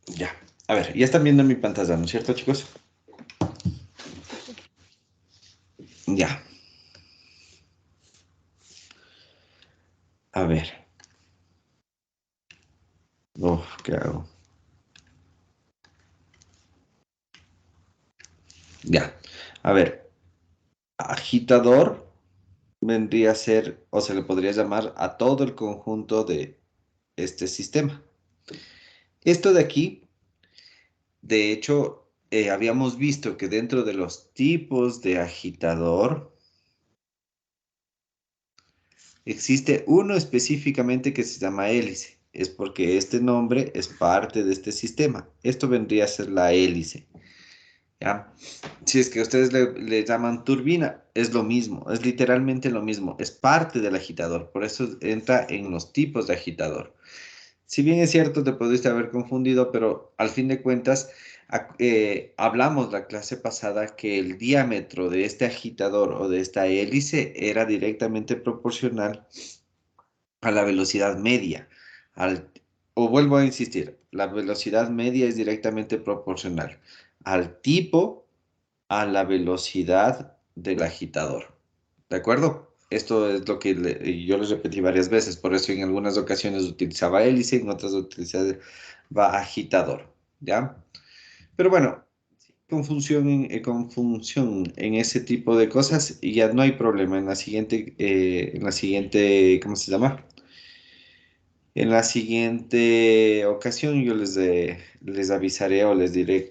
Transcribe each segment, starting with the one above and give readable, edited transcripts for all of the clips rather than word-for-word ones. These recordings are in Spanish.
Ya. A ver, ya están viendo mi pantalla, ¿no es cierto, chicos? Ya. A ver. Uf, ¿qué hago? Ya. A ver. Agitador vendría a ser, o se le podría llamar a todo el conjunto de este sistema. Esto de aquí, de hecho, habíamos visto que dentro de los tipos de agitador existe uno específicamente que se llama hélice. Es porque este nombre es parte de este sistema. Esto vendría a ser la hélice. ¿Ya? Si es que ustedes le llaman turbina, es lo mismo, es literalmente lo mismo, es parte del agitador, por eso entra en los tipos de agitador. Si bien es cierto, te pudiste haber confundido, pero al fin de cuentas, hablamos la clase pasada que el diámetro de este agitador o de esta hélice era directamente proporcional a la velocidad media. Al, o vuelvo a insistir, la velocidad media es directamente proporcional al tipo, a la velocidad del agitador. ¿De acuerdo? Esto es lo que yo les repetí varias veces, por eso en algunas ocasiones utilizaba hélice, en otras utilizaba agitador, ¿ya? Pero bueno, con función en ese tipo de cosas y ya no hay problema. En la siguiente, ¿cómo se llama? En la siguiente ocasión yo les avisaré o les diré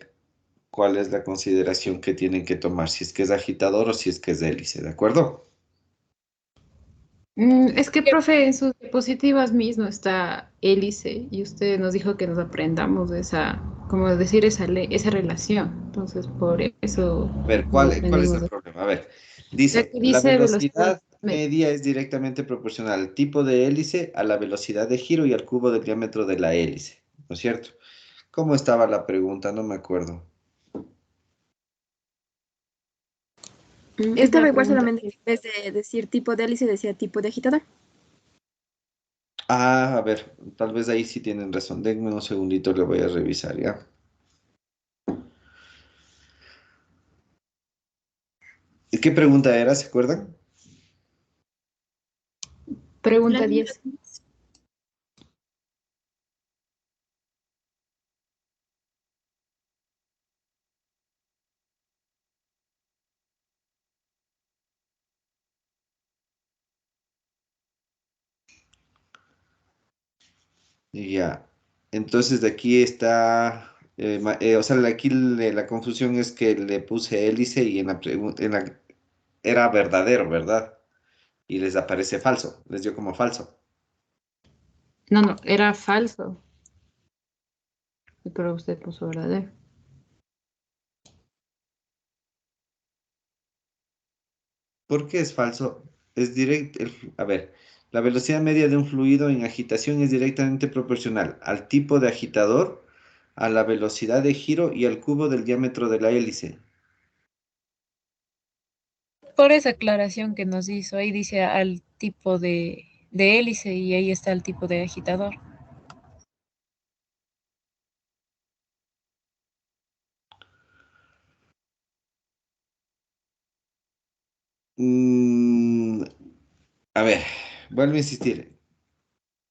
cuál es la consideración que tienen que tomar, si es que es agitador o si es que es hélice, ¿de acuerdo? Es que, profe, en sus diapositivas mismo está hélice y usted nos dijo que nos aprendamos esa, como decir, esa relación. Entonces, por eso A ver, nos ¿cuál es aprendimos. el problema? A ver, Ya dice, que la dice velocidad velocidad media. media es directamente proporcional al tipo de hélice, a la velocidad de giro y al cubo del diámetro de la hélice, ¿no es cierto? ¿Cómo estaba la pregunta? No me acuerdo. La Estaba igual pregunta. solamente en vez de decir tipo de hélice, decía tipo de agitador. Ah, a ver, tal vez ahí sí tienen razón. Denme un segundito, le voy a revisar, ¿ya? ¿Y qué pregunta era? ¿Se acuerdan? Pregunta 10. Ya. Entonces de aquí está, o sea, aquí la confusión es que le puse hélice y en la pregunta, era verdadero, ¿verdad? Y les aparece falso, les dio como falso. No, no, era falso. Pero usted puso verdadero. ¿Por qué es falso? Es directo, a ver, la velocidad media de un fluido en agitación es directamente proporcional al tipo de agitador, a la velocidad de giro y al cubo del diámetro de la hélice. Por esa aclaración que nos hizo, ahí dice al tipo de hélice y ahí está el tipo de agitador. Mm, a ver, vuelvo a insistir.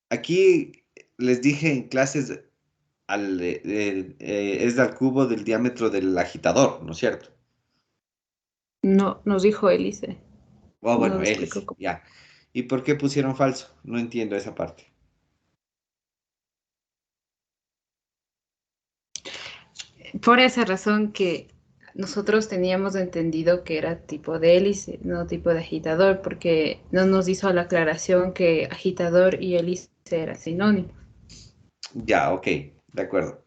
Aquí les dije en clases es al cubo del diámetro del agitador, ¿no es cierto? No, nos dijo hélice. Oh, bueno, Nos explicó hélice, cómo. ya. ¿Y por qué pusieron falso? No entiendo esa parte. Por esa razón que nosotros teníamos entendido que era tipo de hélice, no tipo de agitador, porque no nos hizo la aclaración que agitador y hélice era sinónimo. Ya, ok, de acuerdo.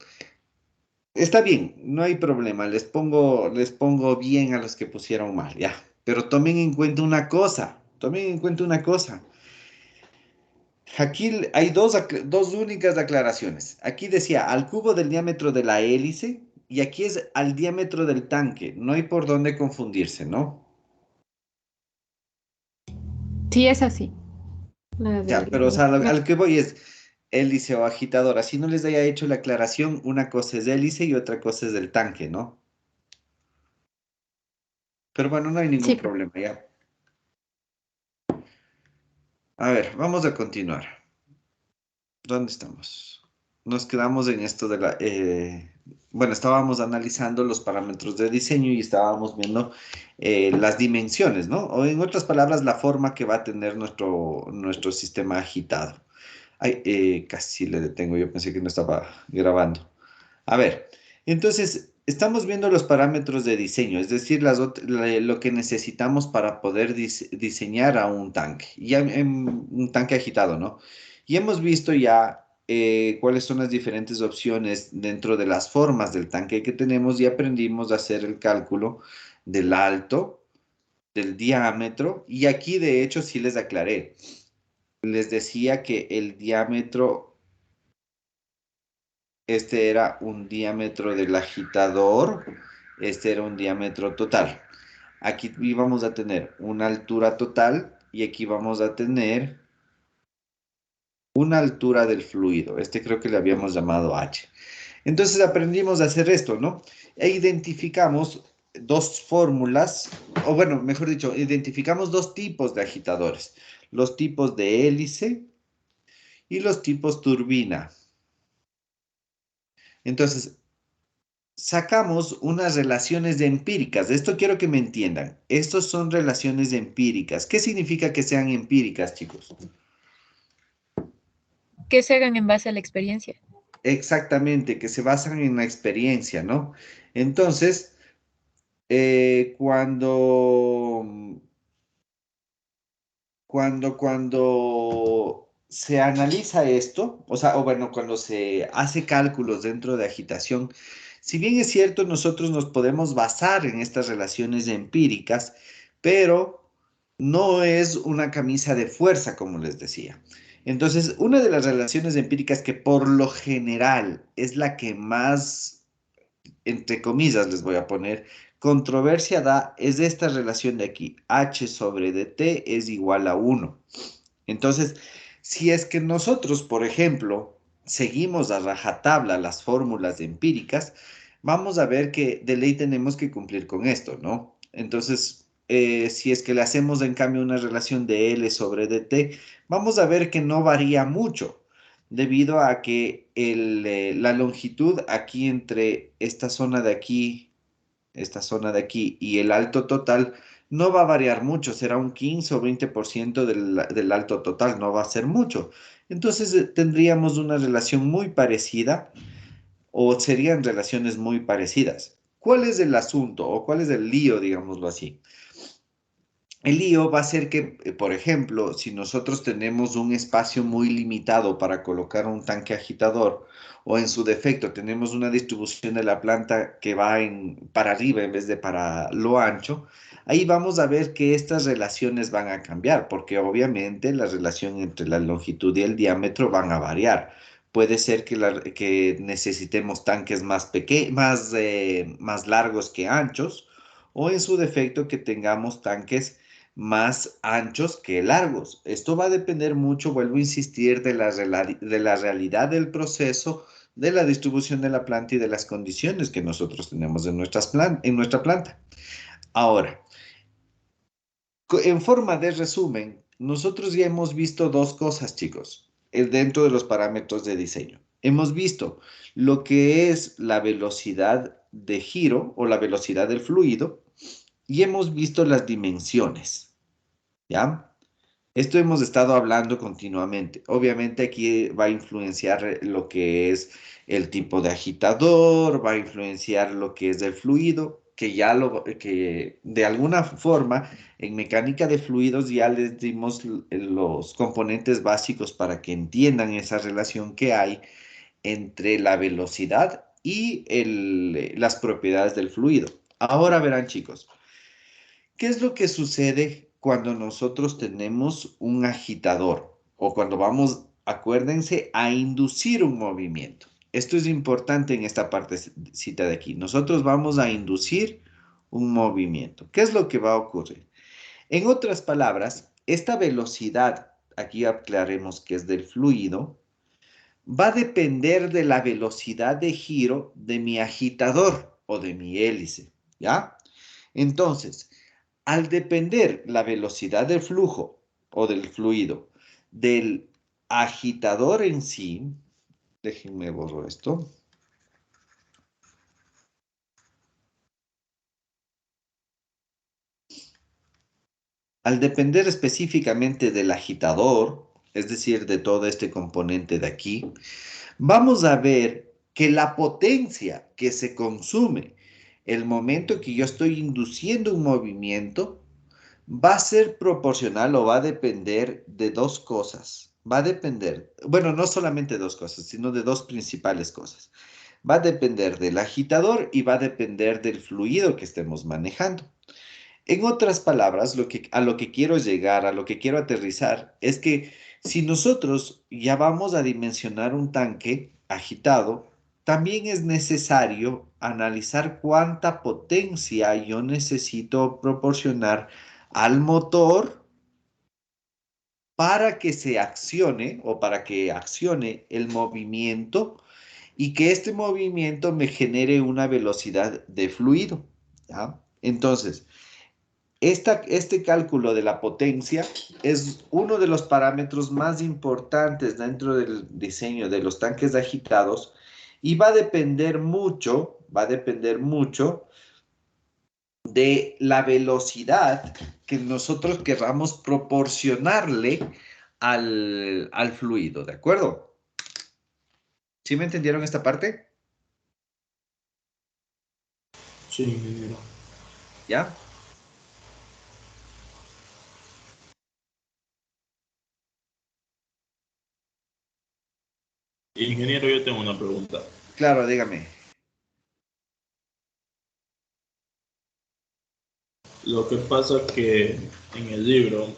Está bien, no hay problema. Les pongo bien a los que pusieron mal, ya. Pero tomen en cuenta una cosa. Tomen en cuenta una cosa. Aquí hay dos únicas aclaraciones. Aquí decía al cubo del diámetro de la hélice y aquí es al diámetro del tanque. No hay por dónde confundirse, ¿no? Sí, es así. La Ya, del pero o sea, al que voy es, hélice o agitador. Así no les haya hecho la aclaración, una cosa es hélice y otra cosa es del tanque, ¿no? Pero bueno, no hay ningún Sí, problema, ya. A ver, vamos a continuar. ¿Dónde estamos? Nos quedamos en esto de la... bueno, estábamos analizando los parámetros de diseño y estábamos viendo las dimensiones, ¿no? O en otras palabras, la forma que va a tener nuestro sistema agitado. Ay, casi le detengo, yo pensé que no estaba grabando. A ver, entonces, estamos viendo los parámetros de diseño, es decir, lo que necesitamos para poder diseñar a un tanque, ya en un tanque agitado, ¿no? Y hemos visto ya cuáles son las diferentes opciones dentro de las formas del tanque que tenemos y aprendimos a hacer el cálculo del alto, del diámetro, y aquí de hecho sí les aclaré. Les decía que el diámetro, este era un diámetro del agitador, este era un diámetro total. Aquí íbamos a tener una altura total y aquí vamos a tener una altura del fluido. Este creo que le habíamos llamado H. Entonces aprendimos a hacer esto, ¿no? E identificamos dos fórmulas, o bueno, mejor dicho, identificamos dos tipos de agitadores. Los tipos de hélice y los tipos turbina. Entonces, sacamos unas relaciones empíricas. Esto quiero que me entiendan. Estos son relaciones empíricas. ¿Qué significa que sean empíricas, chicos? Que se hagan en base a la experiencia. Exactamente, que se basan en la experiencia, ¿no? Entonces, cuando se analiza esto, o sea, o bueno, cuando se hace cálculos dentro de agitación, si bien es cierto, nosotros nos podemos basar en estas relaciones empíricas, pero no es una camisa de fuerza, como les decía. Entonces, una de las relaciones empíricas que por lo general es la que más, entre comillas, les voy a poner, controversia da, es esta relación de aquí, H sobre dt es igual a 1. Entonces, si es que nosotros, por ejemplo, seguimos a rajatabla las fórmulas empíricas, vamos a ver que de ley tenemos que cumplir con esto, ¿no? Entonces, si es que le hacemos en cambio una relación de L sobre dt, vamos a ver que no varía mucho, debido a que la longitud aquí entre esta zona de aquí y el alto total no va a variar mucho, será un 15 o 20% del alto total, no va a ser mucho. Entonces tendríamos una relación muy parecida o serían relaciones muy parecidas. ¿Cuál es el asunto o cuál es el lío, digámoslo así? El lío va a ser que, por ejemplo, si nosotros tenemos un espacio muy limitado para colocar un tanque agitador o en su defecto tenemos una distribución de la planta que va para arriba en vez de para lo ancho, ahí vamos a ver que estas relaciones van a cambiar porque obviamente la relación entre la longitud y el diámetro van a variar. Puede ser que necesitemos tanques más largos que anchos o en su defecto que tengamos tanques más anchos que largos. Esto va a depender mucho, vuelvo a insistir, de la realidad del proceso, de la distribución de la planta y de las condiciones que nosotros tenemos en nuestra planta. Ahora, en forma de resumen, nosotros ya hemos visto dos cosas, chicos, dentro de los parámetros de diseño. Hemos visto lo que es la velocidad de giro o la velocidad del fluido y hemos visto las dimensiones. ¿Ya? Esto hemos estado hablando continuamente. Obviamente aquí va a influenciar lo que es el tipo de agitador, va a influenciar lo que es el fluido, que de alguna forma en mecánica de fluidos ya les dimos los componentes básicos para que entiendan esa relación que hay entre la velocidad y las propiedades del fluido. Ahora verán, chicos. ¿Qué es lo que sucede cuando nosotros tenemos un agitador o cuando vamos, acuérdense, a inducir un movimiento? Esto es importante en esta partecita de aquí. Nosotros vamos a inducir un movimiento. ¿Qué es lo que va a ocurrir? En otras palabras, esta velocidad, aquí aclaremos que es del fluido, va a depender de la velocidad de giro de mi agitador o de mi hélice, ¿ya? Entonces, al depender la velocidad del flujo o del fluido del agitador en sí, déjenme borro esto. Al depender específicamente del agitador, es decir, de todo este componente de aquí, vamos a ver que la potencia que se consume el momento que yo estoy induciendo un movimiento va a ser proporcional o va a depender de dos cosas. Va a depender, bueno, no solamente dos cosas, sino de dos principales cosas. Va a depender del agitador y va a depender del fluido que estemos manejando. En otras palabras, a lo que quiero llegar, a lo que quiero aterrizar, es que si nosotros ya vamos a dimensionar un tanque agitado, también es necesario analizar cuánta potencia yo necesito proporcionar al motor para que se accione o para que accione el movimiento y que este movimiento me genere una velocidad de fluido, ¿ya? Entonces, este cálculo de la potencia es uno de los parámetros más importantes dentro del diseño de los tanques agitados y va a depender mucho de la velocidad que nosotros querramos proporcionarle al fluido, ¿de acuerdo? ¿Sí me entendieron esta parte? Sí, ingeniero. ¿Ya? Ingeniero, yo tengo una pregunta. Claro, dígame. Lo que pasa que en el libro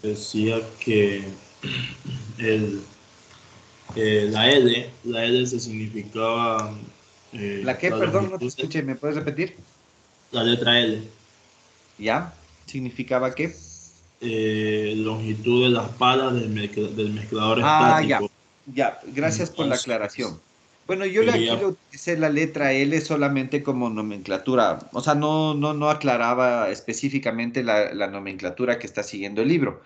decía que el, la L se significaba ¿La qué? la Perdón, no te longitud, escuché. ¿Me puedes repetir? la letra L, ¿Ya? ¿Significaba qué? longitud de las palas del mezclador Ah, ya, estático. ya, gracias por la Entonces, aclaración. Bueno, aquí le quería, utilicé la letra L solamente como nomenclatura, o sea, no aclaraba específicamente la nomenclatura que está siguiendo el libro.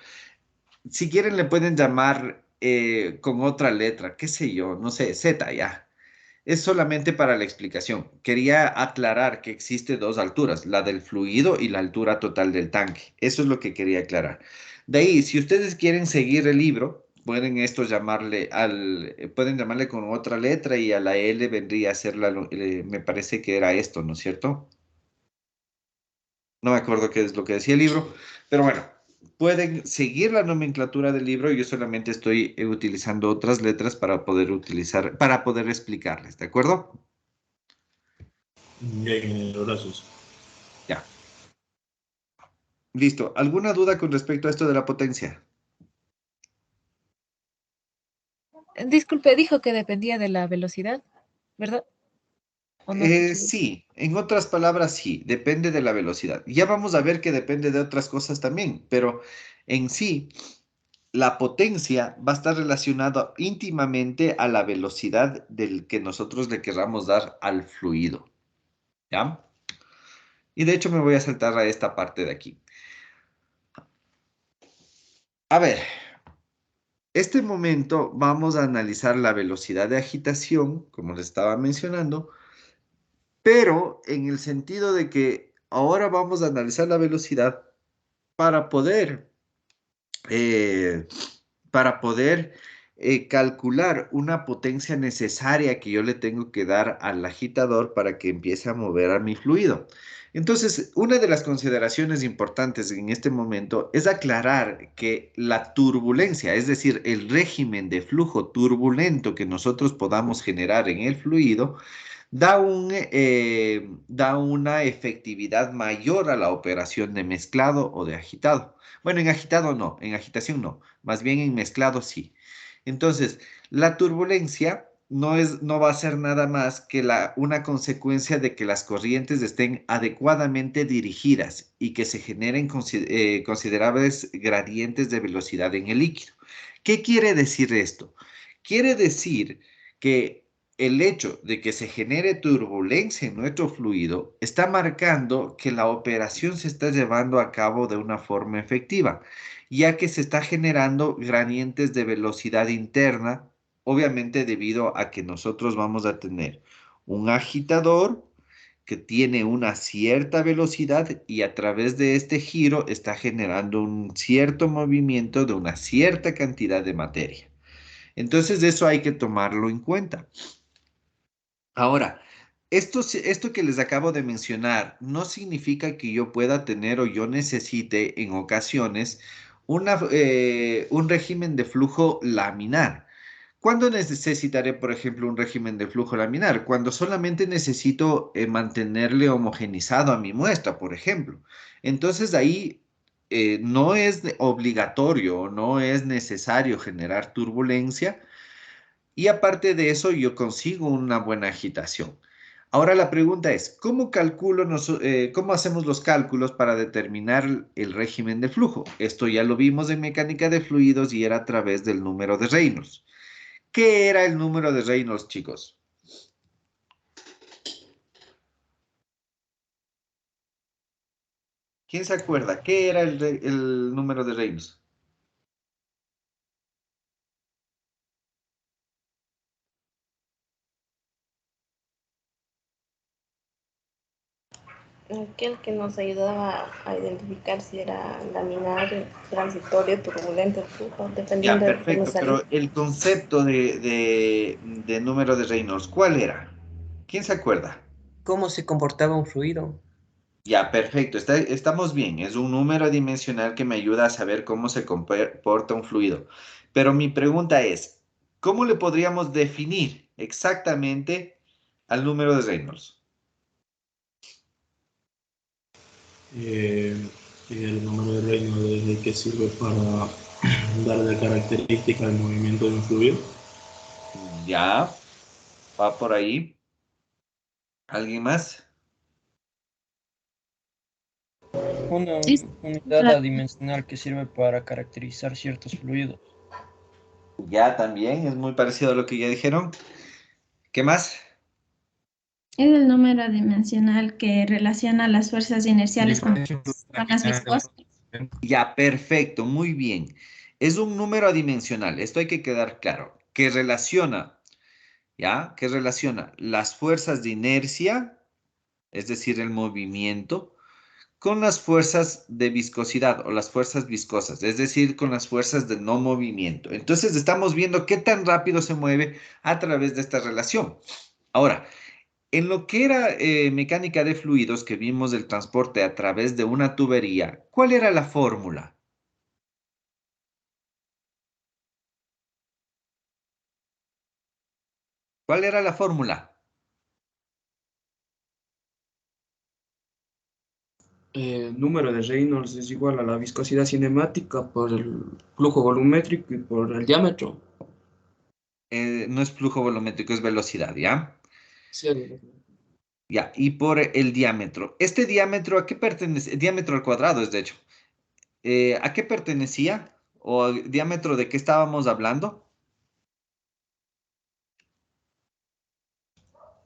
Si quieren le pueden llamar con otra letra, qué sé yo, no sé, Z ya. Es solamente para la explicación. Quería aclarar que existe dos alturas, la del fluido y la altura total del tanque. Eso es lo que quería aclarar. De ahí, si ustedes quieren seguir el libro, pueden llamarle con otra letra y a la L vendría a ser me parece que era esto, ¿no es cierto? No me acuerdo qué es lo que decía el libro, pero bueno, pueden seguir la nomenclatura del libro. Yo solamente estoy utilizando otras letras para poder explicarles, ¿de acuerdo? ya, ingeniero, gracias. Ya. Listo. ¿Alguna duda con respecto a esto de la potencia? Disculpe, dijo que dependía de la velocidad, ¿verdad? ¿O no escuché bien? Sí, en otras palabras, sí, depende de la velocidad. Ya vamos a ver que depende de otras cosas también, pero en sí, la potencia va a estar relacionada íntimamente a la velocidad del que nosotros le querramos dar al fluido, ¿ya? Y de hecho me voy a saltar a esta parte de aquí. A ver, este momento vamos a analizar la velocidad de agitación, como les estaba mencionando, pero en el sentido de que ahora vamos a analizar la velocidad para poder, eh, para poder calcular una potencia necesaria que yo le tengo que dar al agitador para que empiece a mover a mi fluido. Entonces, una de las consideraciones importantes en este momento es aclarar que la turbulencia, es decir, el régimen de flujo turbulento que nosotros podamos generar en el fluido, da una efectividad mayor a la operación de mezclado o de agitado. Bueno, en agitado no, en agitación no, más bien en mezclado sí. Entonces, la turbulencia no va a ser nada más que una consecuencia de que las corrientes estén adecuadamente dirigidas y que se generen considerables gradientes de velocidad en el líquido. ¿Qué quiere decir esto? Quiere decir que el hecho de que se genere turbulencia en nuestro fluido está marcando que la operación se está llevando a cabo de una forma efectiva, ya que se está generando gradientes de velocidad interna, obviamente debido a que nosotros vamos a tener un agitador que tiene una cierta velocidad y a través de este giro está generando un cierto movimiento de una cierta cantidad de materia. Entonces eso hay que tomarlo en cuenta. Ahora, esto que les acabo de mencionar no significa que yo pueda tener o yo necesite en ocasiones un régimen de flujo laminar. ¿Cuándo necesitaré, por ejemplo, un régimen de flujo laminar? Cuando solamente necesito mantenerle homogenizado a mi muestra, por ejemplo. Entonces ahí no es obligatorio, no es necesario generar turbulencia y aparte de eso yo consigo una buena agitación. Ahora la pregunta es, ¿cómo hacemos los cálculos para determinar el régimen de flujo? Esto ya lo vimos en mecánica de fluidos y era a través del número de Reynolds. ¿Qué era el número de Reynolds, chicos? ¿Quién se acuerda? ¿Qué era el número de Reynolds? Aquel que nos ayudaba a identificar si era laminar, transitorio, turbulento el flujo, Ya, dependiendo de lo que nos perfecto, salía. pero el concepto de número de Reynolds, ¿cuál era? ¿Quién se acuerda? ¿Cómo se comportaba un fluido? Ya, perfecto, estamos bien. Es un número dimensional que me ayuda a saber cómo se comporta un fluido. Pero mi pregunta es, ¿cómo le podríamos definir exactamente al número de Reynolds? Eh, el número de Reynolds es el que sirve para darle característica al movimiento de un fluido. Ya, va por ahí. ¿Alguien más? Una Es unidad la, adimensional que sirve para caracterizar ciertos fluidos. Ya, también, es muy parecido a lo que ya dijeron. ¿Qué más? es el número dimensional que relaciona las fuerzas inerciales Diferencia con las viscosas. Ya, perfecto, muy bien. Es un número adimensional, esto hay que quedar claro, que relaciona, ¿ya? Que relaciona las fuerzas de inercia, es decir, el movimiento, con las fuerzas de viscosidad o las fuerzas viscosas, es decir, con las fuerzas de no movimiento. Entonces, estamos viendo qué tan rápido se mueve a través de esta relación. Ahora, en lo que era mecánica de fluidos que vimos el transporte a través de una tubería, ¿cuál era la fórmula? ¿Cuál era la fórmula? El número de Reynolds es igual a la viscosidad cinemática por el flujo volumétrico y por el diámetro. No es flujo volumétrico, es velocidad, ¿ya? Sí, Ya, y por el diámetro. ¿Este diámetro a qué pertenece? Diámetro al cuadrado es de hecho. ¿A qué pertenecía? ¿O diámetro de qué estábamos hablando?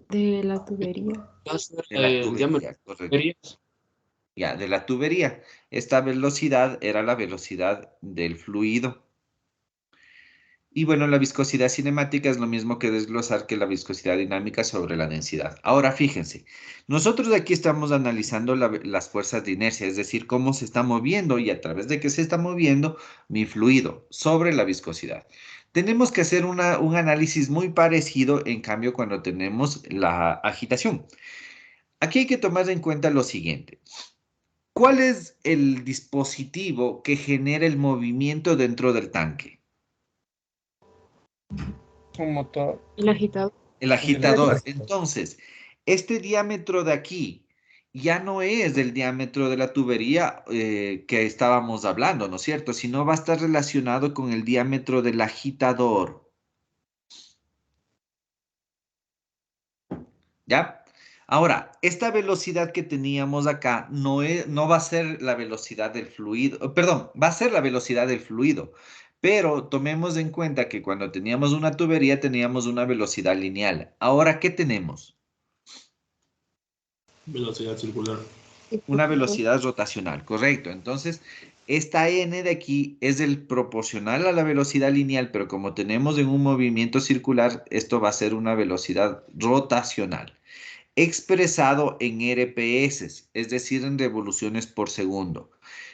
De la tubería. va a ser De la el diámetro tubería, de correcto. tuberías. Ya, de la tubería. Esta velocidad era la velocidad del fluido. Y bueno, la viscosidad cinemática es lo mismo que desglosar que la viscosidad dinámica sobre la densidad. Ahora, fíjense, nosotros aquí estamos analizando las fuerzas de inercia, es decir, cómo se está moviendo y a través de qué se está moviendo mi fluido sobre la viscosidad. Tenemos que hacer un análisis muy parecido, en cambio, cuando tenemos la agitación. Aquí hay que tomar en cuenta lo siguiente. ¿Cuál es el dispositivo que genera el movimiento dentro del tanque? Un motor. El agitador. El agitador. Entonces, este diámetro de aquí ya no es el diámetro de la tubería que estábamos hablando, ¿no es cierto? Sino va a estar relacionado con el diámetro del agitador. ¿Ya? Ahora, esta velocidad que teníamos acá no va a ser la velocidad del fluido, perdón, va a ser la velocidad del fluido, Pero tomemos en cuenta que cuando teníamos una tubería teníamos una velocidad lineal. Ahora, ¿qué tenemos? Velocidad circular. Una velocidad rotacional, correcto. Entonces, esta n de aquí es el proporcional a la velocidad lineal, pero como tenemos en un movimiento circular, esto va a ser una velocidad rotacional, expresado en RPS, es decir, en revoluciones por segundo.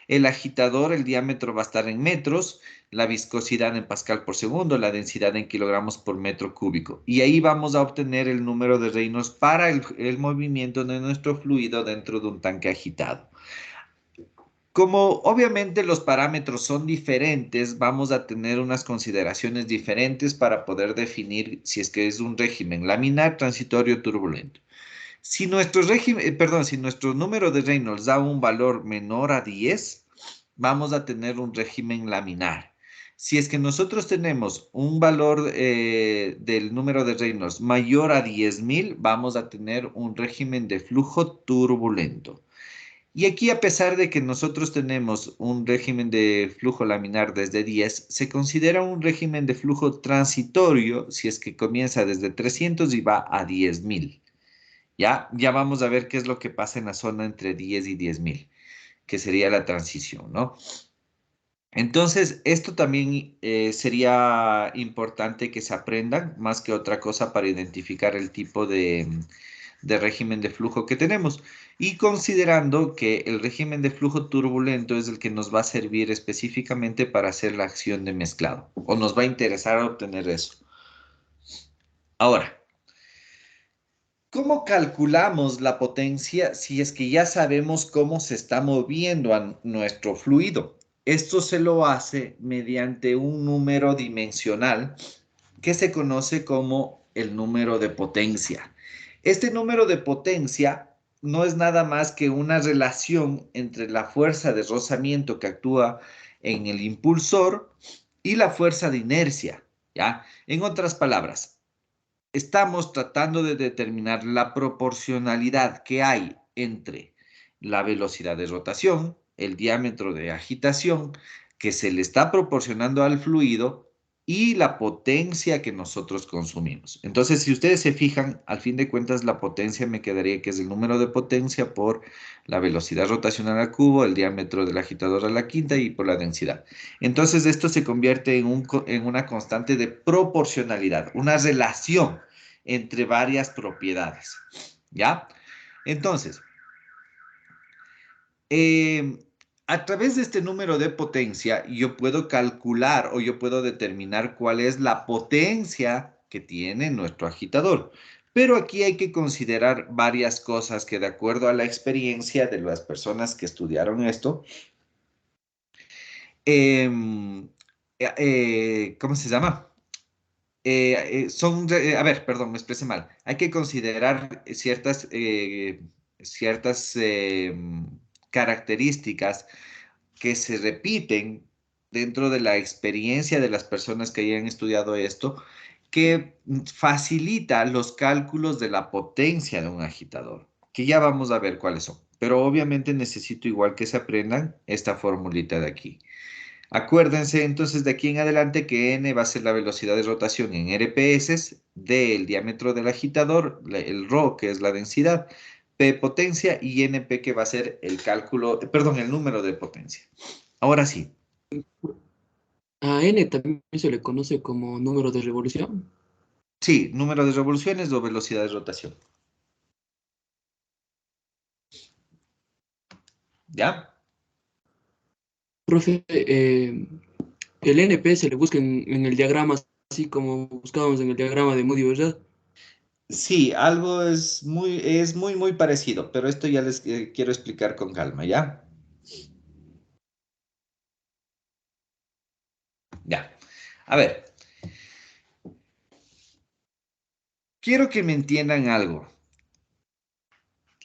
El agitador, el diámetro va a estar en metros, la viscosidad en pascal por segundo, la densidad en kilogramos por metro cúbico. Y ahí vamos a obtener el número de Reynolds para el movimiento de nuestro fluido dentro de un tanque agitado. Como obviamente los parámetros son diferentes, vamos a tener unas consideraciones diferentes para poder definir si es que es un régimen laminar, transitorio, turbulento. Si nuestro régimen, si nuestro número de Reynolds da un valor menor a 10, vamos a tener un régimen laminar. Si es que nosotros tenemos un valor del número de Reynolds mayor a 10.000, vamos a tener un régimen de flujo turbulento. Y aquí, a pesar de que nosotros tenemos un régimen de flujo laminar desde 10, se considera un régimen de flujo transitorio si es que comienza desde 300 y va a 10.000. Ya vamos a ver qué es lo que pasa en la zona entre 10 y 10.000, que sería la transición, ¿no? Entonces, esto también sería importante que se aprendan, más que otra cosa, para identificar el tipo de régimen de flujo que tenemos. Y considerando que el régimen de flujo turbulento es el que nos va a servir específicamente para hacer la acción de mezclado, o nos va a interesar obtener eso. Ahora, ¿cómo calculamos la potencia si es que ya sabemos cómo se está moviendo a nuestro fluido? Esto se lo hace mediante un número dimensional que se conoce como el número de potencia. Este número de potencia no es nada más que una relación entre la fuerza de rozamiento que actúa en el impulsor y la fuerza de inercia, ¿ya? En otras palabras, estamos tratando de determinar la proporcionalidad que hay entre la velocidad de rotación, el diámetro de agitación que se le está proporcionando al fluido y la potencia que nosotros consumimos. Entonces, si ustedes se fijan, al fin de cuentas, la potencia me quedaría que es el número de potencia por la velocidad rotacional al cubo, el diámetro del agitador a la quinta y por la densidad. Entonces, esto se convierte en una constante de proporcionalidad, una relación entre varias propiedades. ¿Ya? Entonces, a través de este número de potencia, yo puedo calcular o yo puedo determinar cuál es la potencia que tiene nuestro agitador. Pero aquí hay que considerar varias cosas que, de acuerdo a la experiencia de las personas que estudiaron esto, ¿cómo se llama? A ver, perdón, me expresé mal. Hay que considerar ciertas características que se repiten dentro de la experiencia de las personas que hayan estudiado esto, que facilita los cálculos de la potencia de un agitador, que ya vamos a ver cuáles son. Pero obviamente necesito igual que se aprendan esta formulita de aquí. Acuérdense entonces de aquí en adelante que n va a ser la velocidad de rotación en RPS, d el diámetro del agitador, el ρ que es la densidad, p potencia y np que va a ser el cálculo, perdón, el número de potencia. Ahora sí. A N también se le conoce como número de revolución. Sí, número de revoluciones o velocidad de rotación. ¿Ya? Profe, el NP se le busca en el diagrama, así como buscábamos en el diagrama de Moody, ¿verdad? Sí, algo muy parecido, pero esto ya les quiero explicar con calma, ¿ya? Ya. A ver. Quiero que me entiendan algo.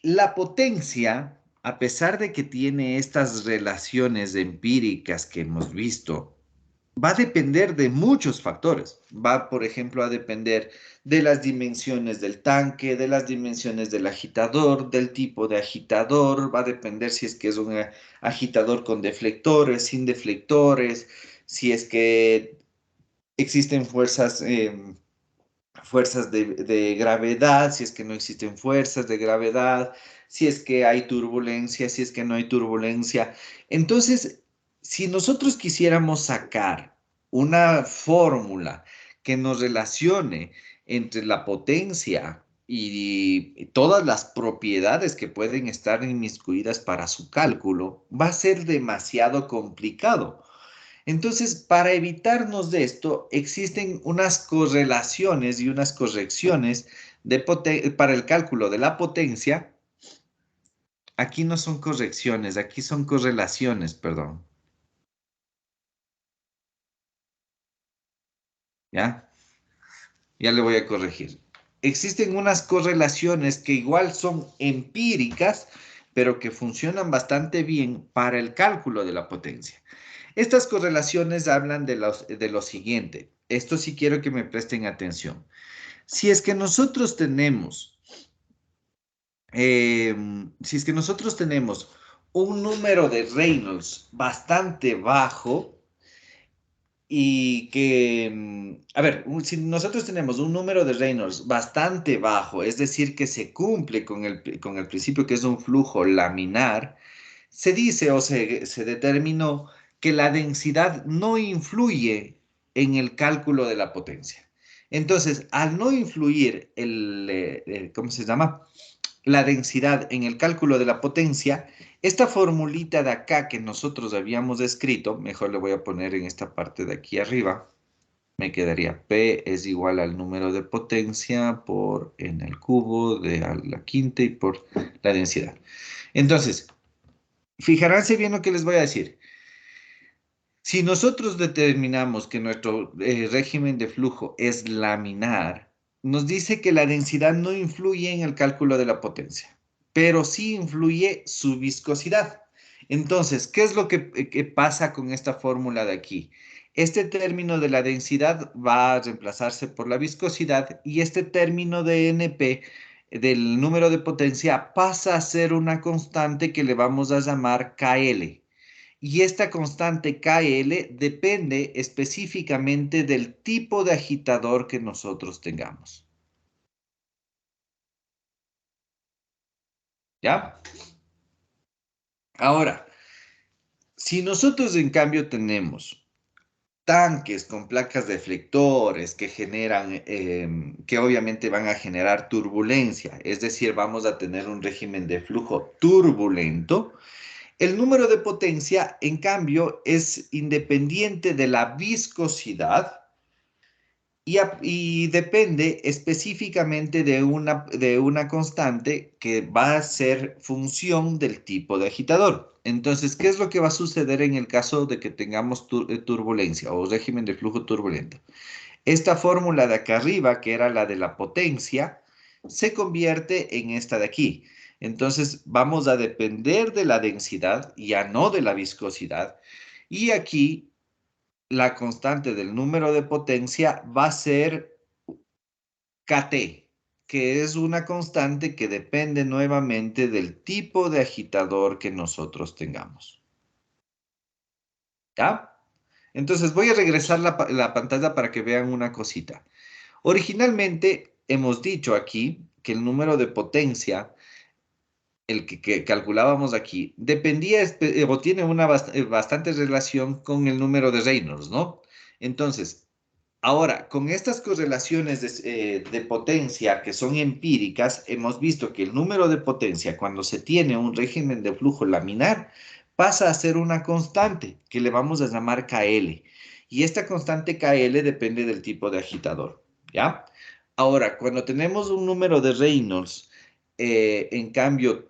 La potencia, a pesar de que tiene estas relaciones empíricas que hemos visto, va a depender de muchos factores. Va, por ejemplo, a depender de las dimensiones del tanque, de las dimensiones del agitador, del tipo de agitador. Va a depender si es que es un agitador con deflectores, sin deflectores, si es que existen fuerzas de gravedad, si es que no existen fuerzas de gravedad, si es que hay turbulencia, si es que no hay turbulencia. Entonces, si nosotros quisiéramos sacar una fórmula que nos relacione entre la potencia y todas las propiedades que pueden estar inmiscuidas para su cálculo, va a ser demasiado complicado. Entonces, para evitarnos de esto, existen unas correlaciones y unas correcciones para el cálculo de la potencia. Aquí no son correcciones, aquí son correlaciones, perdón. ¿Ya? Ya le voy a corregir. Existen unas correlaciones que igual son empíricas, pero que funcionan bastante bien para el cálculo de la potencia. Estas correlaciones hablan de lo siguiente. Esto sí quiero que me presten atención. Si es que nosotros tenemos, si es que nosotros tenemos un número de Reynolds bastante bajo y que, a ver, si nosotros tenemos un número de Reynolds bastante bajo, es decir, que se cumple con el principio que es un flujo laminar, se dice o se determinó que la densidad no influye en el cálculo de la potencia. Entonces, al no influir ¿cómo se llama? La densidad en el cálculo de la potencia, esta formulita de acá que nosotros habíamos escrito, mejor le voy a poner en esta parte de aquí arriba, me quedaría P es igual al número de potencia por n al cubo de a la quinta y por la densidad. Entonces, fijaránse bien lo que les voy a decir. Si nosotros determinamos que nuestro régimen de flujo es laminar, nos dice que la densidad no influye en el cálculo de la potencia, pero sí influye su viscosidad. Entonces, ¿qué es lo que pasa con esta fórmula de aquí? Este término de la densidad va a reemplazarse por la viscosidad y este término de NP del número de potencia pasa a ser una constante que le vamos a llamar KL. Y esta constante KL depende específicamente del tipo de agitador que nosotros tengamos. ¿Ya? Ahora, si nosotros en cambio tenemos tanques con placas deflectores que generan, que obviamente van a generar turbulencia, es decir, vamos a tener un régimen de flujo turbulento. El número de potencia, en cambio, es independiente de la viscosidad y depende específicamente de una constante que va a ser función del tipo de agitador. Entonces, ¿qué es lo que va a suceder en el caso de que tengamos turbulencia o régimen de flujo turbulento? Esta fórmula de acá arriba, que era la de la potencia, se convierte en esta de aquí. Entonces, vamos a depender de la densidad, ya no de la viscosidad. Y aquí la constante del número de potencia va a ser KT, que es una constante que depende nuevamente del tipo de agitador que nosotros tengamos. ¿Ya? Entonces voy a regresar la pantalla para que vean una cosita. Originalmente hemos dicho aquí que el número de potencia, el que calculábamos aquí, dependía o tiene una bastante relación con el número de Reynolds, ¿no? Entonces, ahora, con estas correlaciones de potencia que son empíricas, hemos visto que el número de potencia cuando se tiene un régimen de flujo laminar pasa a ser una constante que le vamos a llamar KL. Y esta constante KL depende del tipo de agitador, ¿ya? Ahora, cuando tenemos un número de Reynolds, en cambio,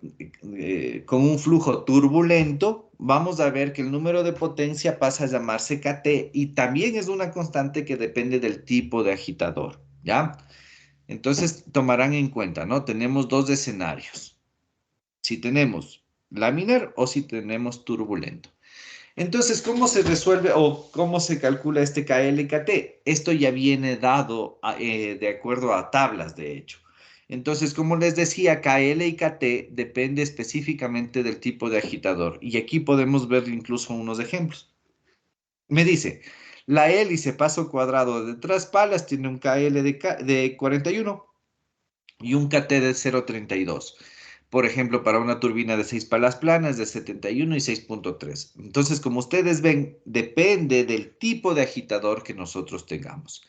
con un flujo turbulento, vamos a ver que el número de potencia pasa a llamarse KT y también es una constante que depende del tipo de agitador, ¿ya? Entonces, tomarán en cuenta, ¿no? Tenemos dos escenarios. Si tenemos laminar o si tenemos turbulento. Entonces, ¿cómo se resuelve o cómo se calcula este KL y KT? Esto ya viene dado de acuerdo a tablas, de hecho. Entonces, como les decía, KL y KT depende específicamente del tipo de agitador. Y aquí podemos ver incluso unos ejemplos. Me dice, la hélice paso cuadrado de 3 palas tiene un KL de 41 y un KT de 0,32. Por ejemplo, para una turbina de 6 palas planas de 71 y 6,3. Entonces, como ustedes ven, depende del tipo de agitador que nosotros tengamos.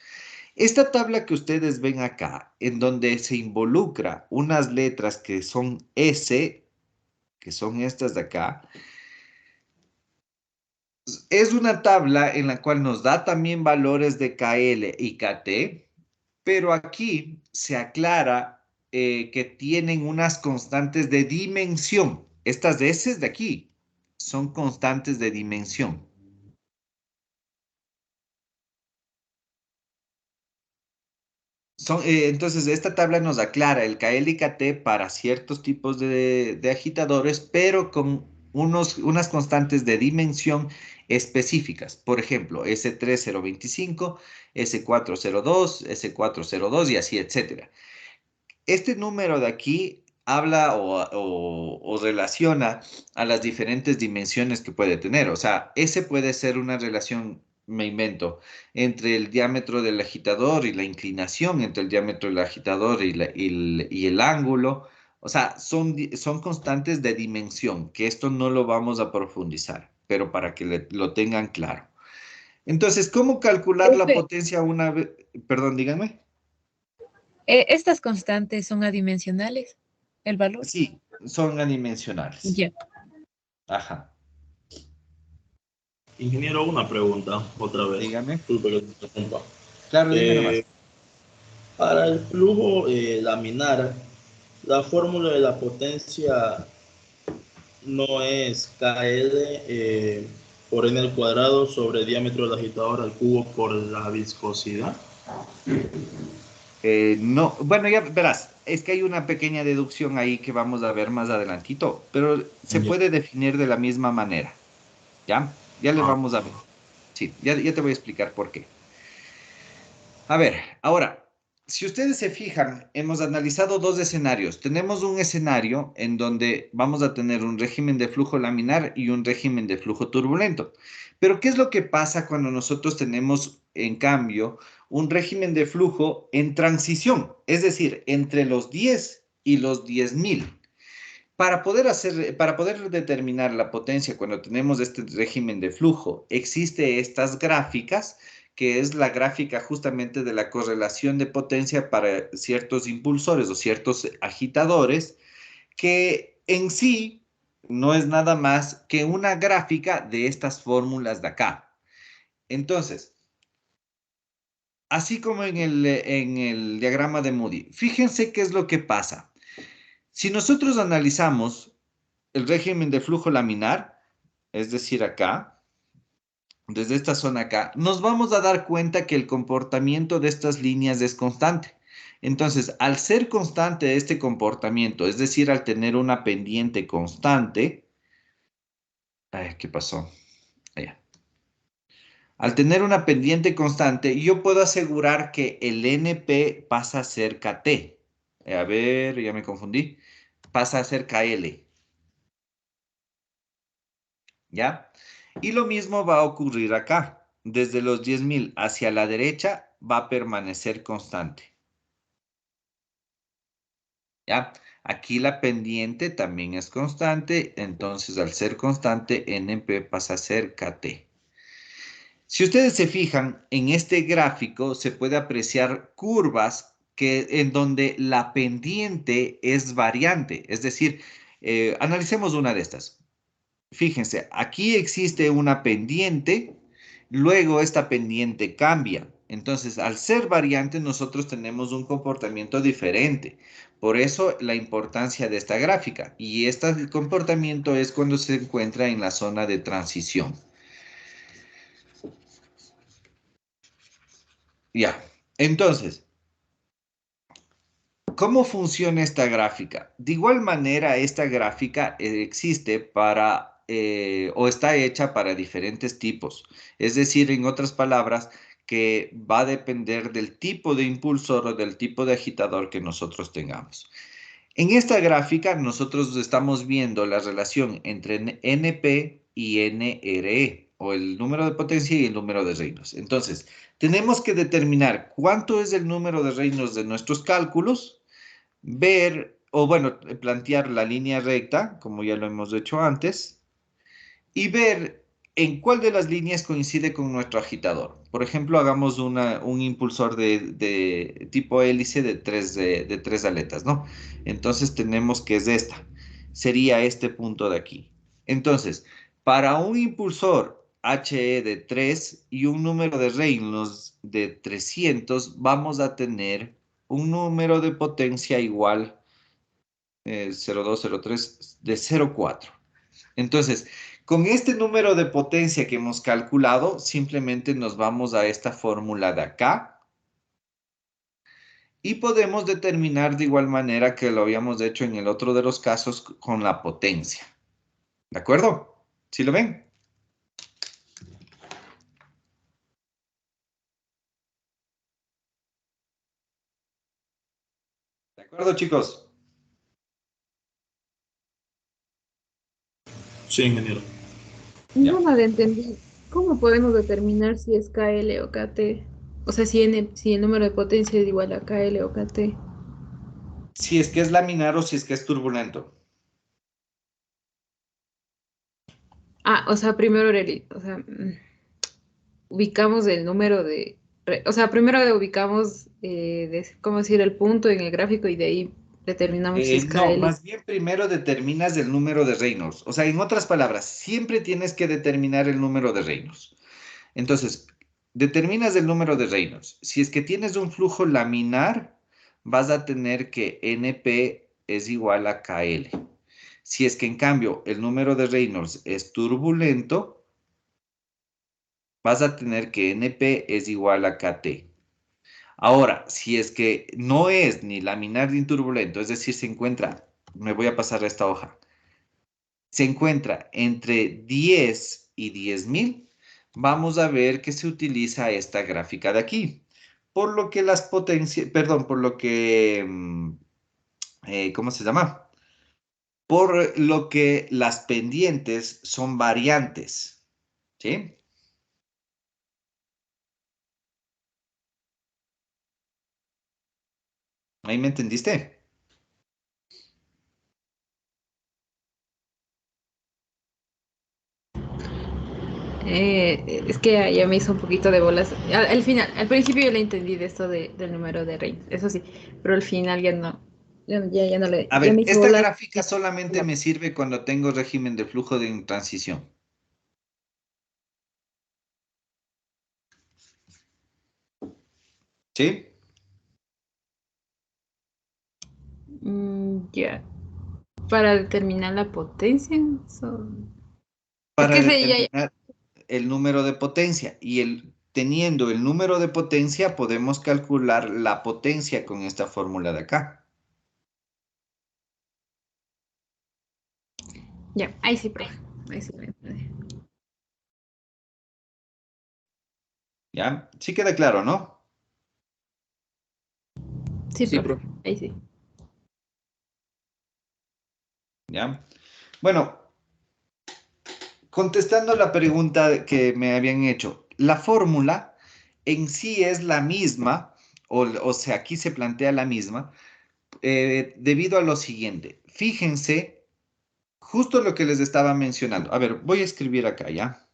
Esta tabla que ustedes ven acá, en donde se involucra unas letras que son S, que son estas de acá, es una tabla en la cual nos da también valores de KL y KT, pero aquí se aclara que tienen unas constantes de dimensión. Estas S de aquí son constantes de dimensión. Entonces, esta tabla nos aclara el KL y KT para ciertos tipos de agitadores, pero con unas constantes de dimensión específicas. Por ejemplo, S3025, S402, S402 y así, etcétera. Este número de aquí habla o relaciona a las diferentes dimensiones que puede tener. O sea, ese puede ser una relación, me invento, entre el diámetro del agitador y la inclinación entre el diámetro del agitador y el ángulo. O sea, son constantes de dimensión, que esto no lo vamos a profundizar, pero para que lo tengan claro. Entonces, ¿cómo calcular la Profe, potencia una vez? Perdón, díganme. ¿estas constantes son adimensionales? ¿El valor? Sí, son adimensionales. Ya. Ajá, Ingeniero, una pregunta, otra vez. dígame. Disculpe que te interrumpa. Claro, dime Eh, nomás. para el flujo laminar, la fórmula de la potencia no es KL por n al cuadrado sobre el diámetro del agitador al cubo por la viscosidad. No, bueno, ya verás, es que hay una pequeña deducción ahí que vamos a ver más adelantito, pero se Ya. puede definir de la misma manera, ¿ya? Ya le Ah, vamos a ver. Sí, ya te voy a explicar por qué. A ver, ahora, si ustedes se fijan, hemos analizado dos escenarios. Tenemos un escenario en donde vamos a tener un régimen de flujo laminar y un régimen de flujo turbulento. Pero, ¿qué es lo que pasa cuando nosotros tenemos, en cambio, un régimen de flujo en transición? Es decir, entre los 10 y los 10.000. Para poder determinar la potencia cuando tenemos este régimen de flujo, existe estas gráficas, que es la gráfica justamente de la correlación de potencia para ciertos impulsores o ciertos agitadores, que en sí no es nada más que una gráfica de estas fórmulas de acá. Entonces, así como en el diagrama de Moody, fíjense qué es lo que pasa. Si nosotros analizamos el régimen de flujo laminar, es decir, acá, desde esta zona acá, nos vamos a dar cuenta que el comportamiento de estas líneas es constante. Entonces, al ser constante este comportamiento, es decir, al tener una pendiente constante, ay, ¿qué pasó? Allá. Al tener una pendiente constante, yo puedo asegurar que el NP pasa a ser KT. A ver, ya me confundí. Pasa a ser KL. ¿Ya? Y lo mismo va a ocurrir acá. Desde los 10.000 hacia la derecha va a permanecer constante. ¿Ya? Aquí la pendiente también es constante, entonces al ser constante, NP pasa a ser KT. Si ustedes se fijan, en este gráfico se puede apreciar curvas en donde la pendiente es variante. Es decir, analicemos una de estas. Fíjense, aquí existe una pendiente, luego esta pendiente cambia. Entonces, al ser variante, nosotros tenemos un comportamiento diferente. Por eso la importancia de esta gráfica. Y este comportamiento es cuando se encuentra en la zona de transición. Ya, entonces, ¿cómo funciona esta gráfica? De igual manera, esta gráfica existe o está hecha para diferentes tipos. Es decir, en otras palabras, que va a depender del tipo de impulsor o del tipo de agitador que nosotros tengamos. En esta gráfica, nosotros estamos viendo la relación entre NP y NRE. o el número de potencia y el número de Reynolds. Entonces, tenemos que determinar cuánto es el número de Reynolds de nuestros cálculos, ver, o bueno, plantear la línea recta, como ya lo hemos hecho antes, y ver en cuál de las líneas coincide con nuestro agitador. Por ejemplo, hagamos un impulsor de tipo hélice de tres aletas, ¿no? Entonces tenemos que es esta. Sería este punto de aquí. Entonces, para un impulsor HE de 3 y un número de Reynolds de 300, vamos a tener un número de potencia igual 0,203 de 0,4. Entonces, con este número de potencia que hemos calculado, simplemente nos vamos a esta fórmula de acá y podemos determinar de igual manera que lo habíamos hecho en el otro de los casos con la potencia. ¿De acuerdo? ¿Sí lo ven? ¿De acuerdo, chicos? Sí, ingeniero. Ya. No la entendí. ¿Cómo podemos determinar si es KL o KT? O sea, si el número de potencia es igual a KL o KT. Si es que es laminar o si es que es turbulento. Ah, o sea, primero ubicamos el número o sea, primero ubicamos, ¿cómo decir? El punto en el gráfico y de ahí determinamos si es No, KL. más bien primero determinas el número de Reynolds. O sea, en otras palabras, siempre tienes que determinar el número de Reynolds. Entonces, determinas el número de Reynolds. Si es que tienes un flujo laminar, vas a tener que NP es igual a KL. Si es que en cambio el número de Reynolds es turbulento, vas a tener que NP es igual a KT. Ahora, si es que no es ni laminar ni turbulento, es decir, se encuentra, me voy a pasar a esta hoja, se encuentra entre 10 y 10.000, vamos a ver que se utiliza esta gráfica de aquí. Por lo que las potencias, perdón, por lo que, ¿cómo se llama? Por lo que las pendientes son variantes, ¿sí? ¿Ahí me entendiste? Es que ya me hizo un poquito de bolas. Al final, al principio yo le entendí de esto del número de Reynolds, eso sí, pero al final ya no, ya no le, A ya me ver, hizo esta bolas. gráfica solamente me sirve cuando tengo régimen de flujo de transición. ¿Sí? Ya, para determinar la potencia. Es Para que sí, determinar el número de potencia y teniendo el número de potencia podemos calcular la potencia con esta fórmula de acá. ya, ahí sí, profe. Ahí sí, profe. ¿Ya? Sí queda claro, ¿no? Sí, Sí, profe. profe. Ahí sí. ¿Ya? Bueno, contestando la pregunta que me habían hecho, la fórmula en sí es la misma, o sea, aquí se plantea la misma, debido a lo siguiente. Fíjense, justo lo que les estaba mencionando. A ver, voy a escribir acá, ¿ya?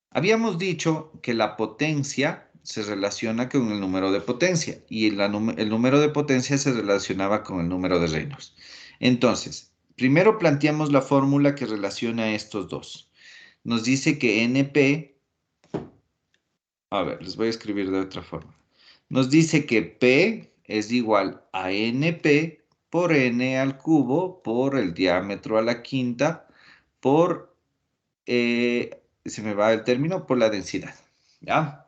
Habíamos dicho que la potencia se relaciona con el número de potencia y el número de potencia se relacionaba con el número de Reynolds. Entonces, primero planteamos la fórmula que relaciona estos dos. Nos dice que NP, a ver, les voy a escribir de otra forma. Nos dice que P es igual a NP por N al cubo por el diámetro a la quinta por se me va el término, por la densidad. ¿Ya?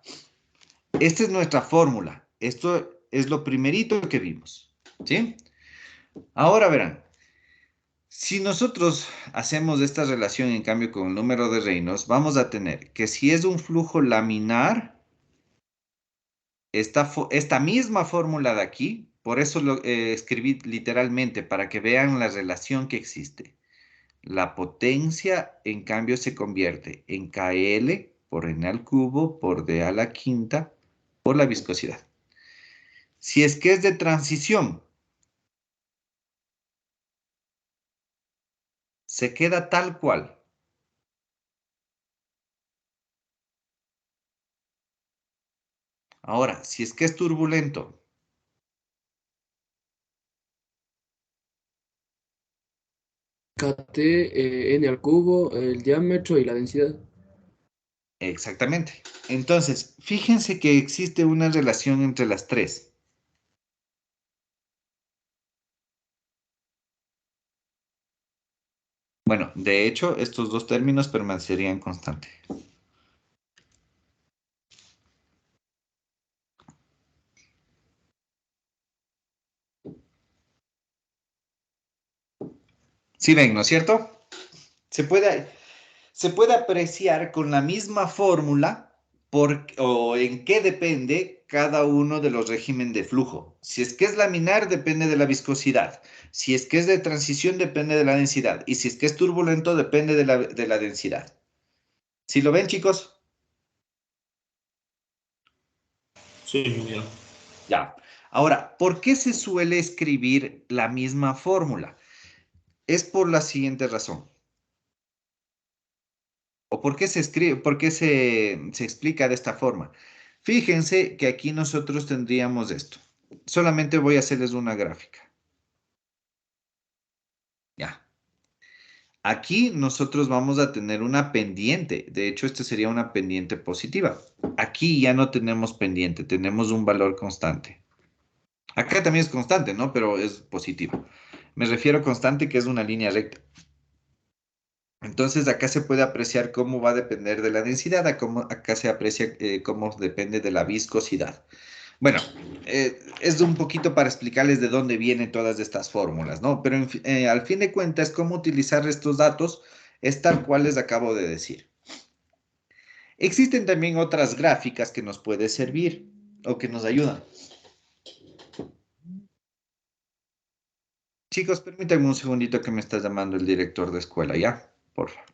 Esta es nuestra fórmula. Esto es lo primerito que vimos. ¿Sí? Ahora verán, si nosotros hacemos esta relación en cambio con el número de Reynolds, vamos a tener que si es un flujo laminar, esta misma fórmula de aquí, por eso lo escribí literalmente, para que vean la relación que existe. La potencia, en cambio, se convierte en KL por n al cubo por d a la quinta por la viscosidad. Si es que es de transición, se queda tal cual. Ahora, si es que es turbulento, KT, n al cubo, el diámetro y la densidad. exactamente. Entonces, fíjense que existe una relación entre las tres. Bueno, de hecho, estos dos términos permanecerían constantes. ¿Sí ven, no es cierto? Se puede apreciar con la misma fórmula o en qué depende cada uno de los regímenes de flujo. Si es que es laminar, depende de la viscosidad. Si es que es de transición, depende de la densidad. Y si es que es turbulento, depende de la densidad. ¿Sí lo ven, chicos? Sí, Miguel. Ya. Ahora, ¿por qué se suele escribir la misma fórmula? Es por la siguiente razón. ¿O por qué se escribe, por qué se explica de esta forma? Fíjense que aquí nosotros tendríamos esto. Solamente voy a hacerles una gráfica. Ya. Aquí nosotros vamos a tener una pendiente. De hecho, esta sería una pendiente positiva. Aquí ya no tenemos pendiente, tenemos un valor constante. Acá también es constante, ¿no? Pero es positiva. Me refiero a constante que es una línea recta. Entonces acá se puede apreciar cómo va a depender de la densidad, acá se aprecia cómo depende de la viscosidad. Bueno, es un poquito para explicarles de dónde vienen todas estas fórmulas, ¿no? Pero al fin de cuentas, cómo utilizar estos datos es tal cual les acabo de decir. Existen también otras gráficas que nos pueden servir o que nos ayudan. Chicos, permítanme un segundito que me está llamando el director de escuela, ¿ya? Por favor.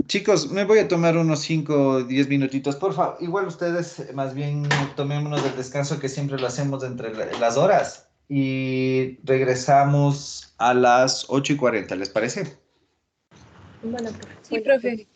Chicos, me voy a tomar unos 5 o 10 minutitos, por favor. Igual ustedes, más bien, tomémonos el descanso que siempre lo hacemos entre las horas y regresamos a las 8:40, ¿les parece? Bueno, pues, Sí, voy. profe.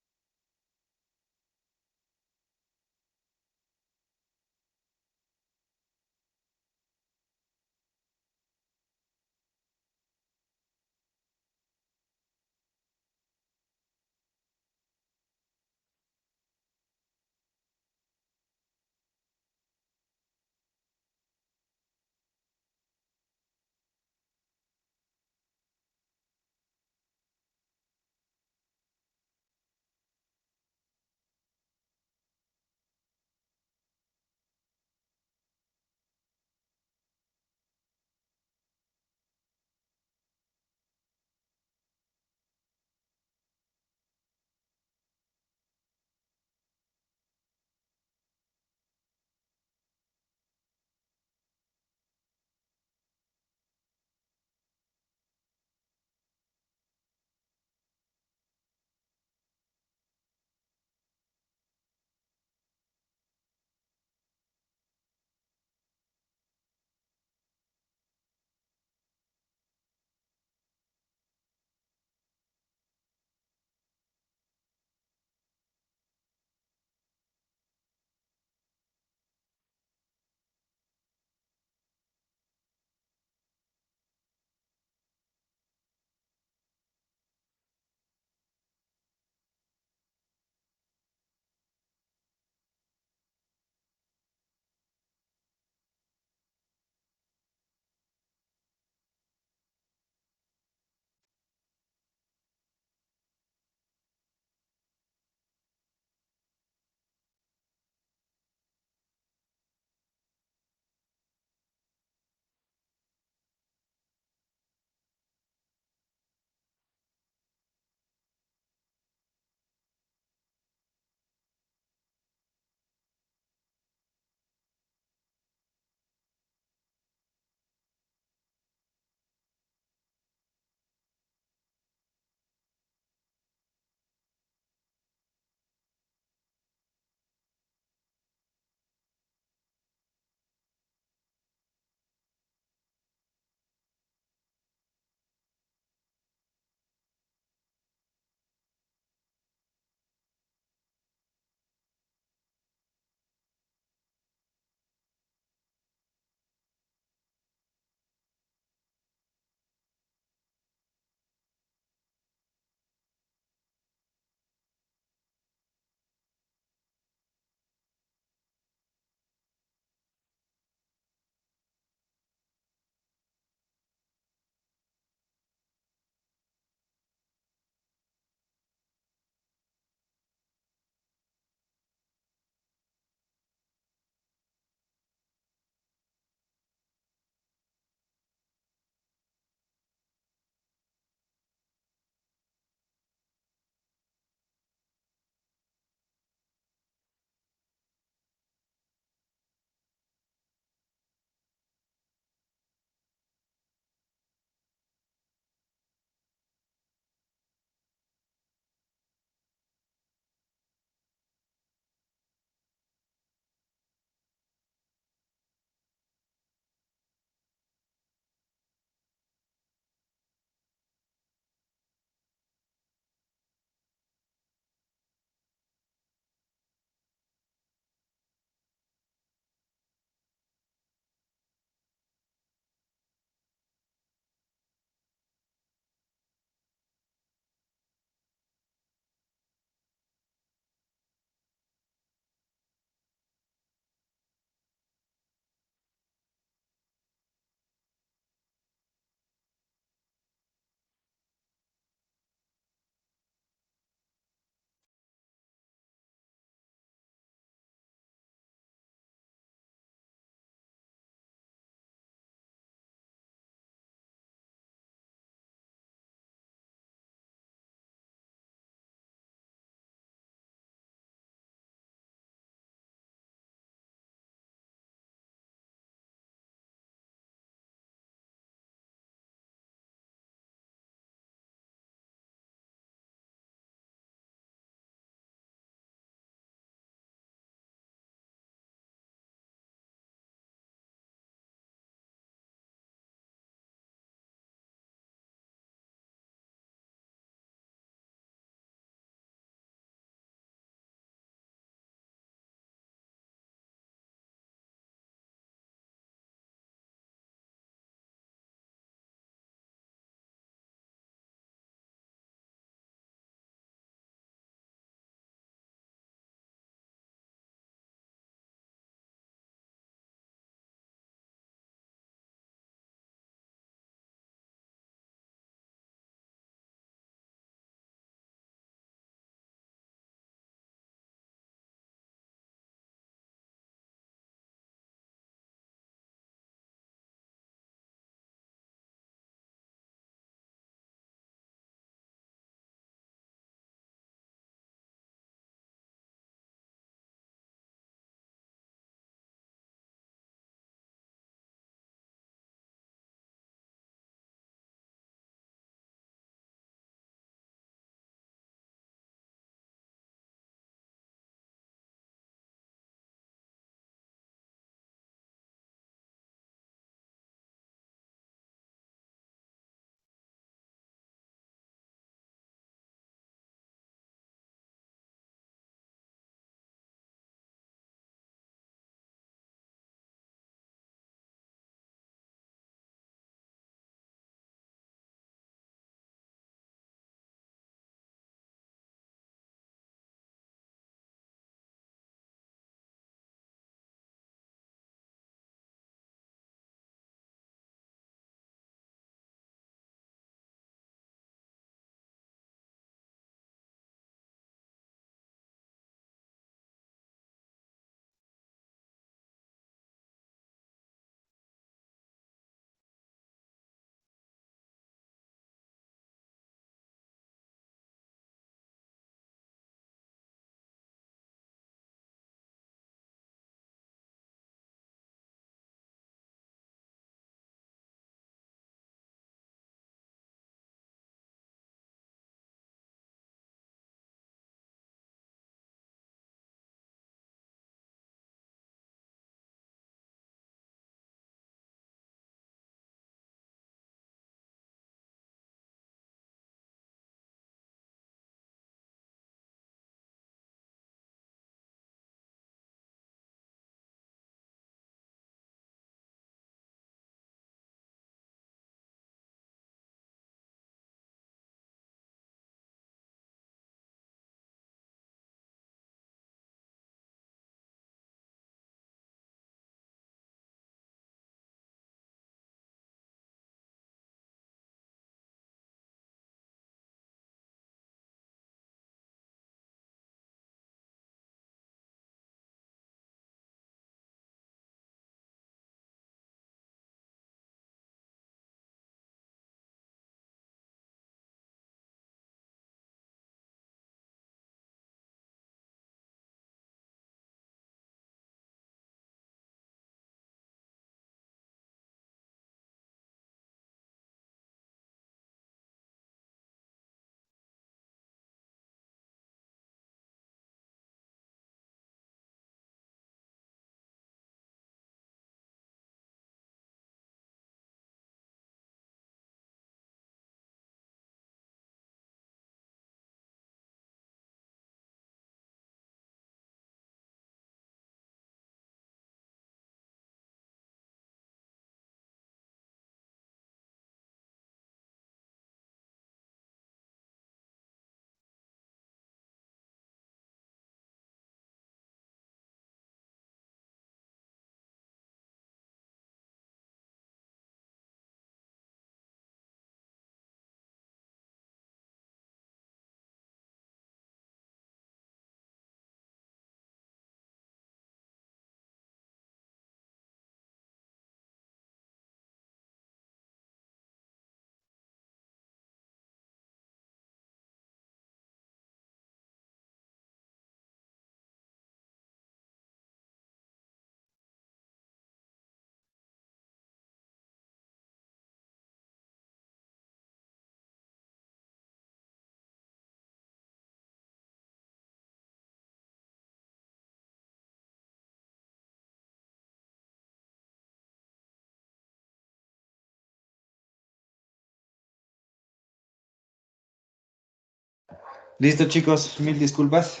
Listo, chicos, mil disculpas.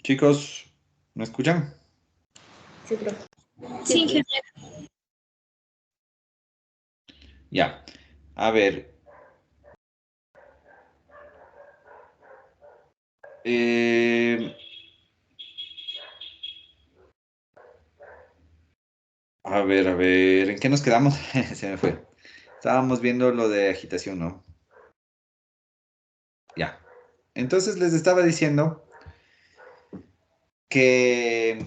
Chicos, ¿me escuchan? Sí, profe. Sí, Sí, ingeniero. Ya. A ver. eh, a ver, ¿en qué nos quedamos? Se me fue. Estábamos viendo lo de agitación, ¿no? Ya. Entonces les estaba diciendo que,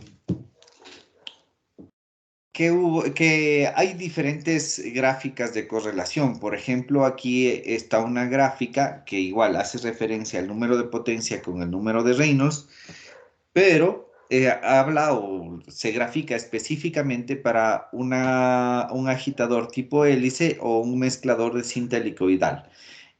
que hay diferentes gráficas de correlación. Por ejemplo, aquí está una gráfica que igual hace referencia al número de potencia con el número de Reynolds, pero habla o se grafica específicamente para un agitador tipo hélice o un mezclador de cinta helicoidal.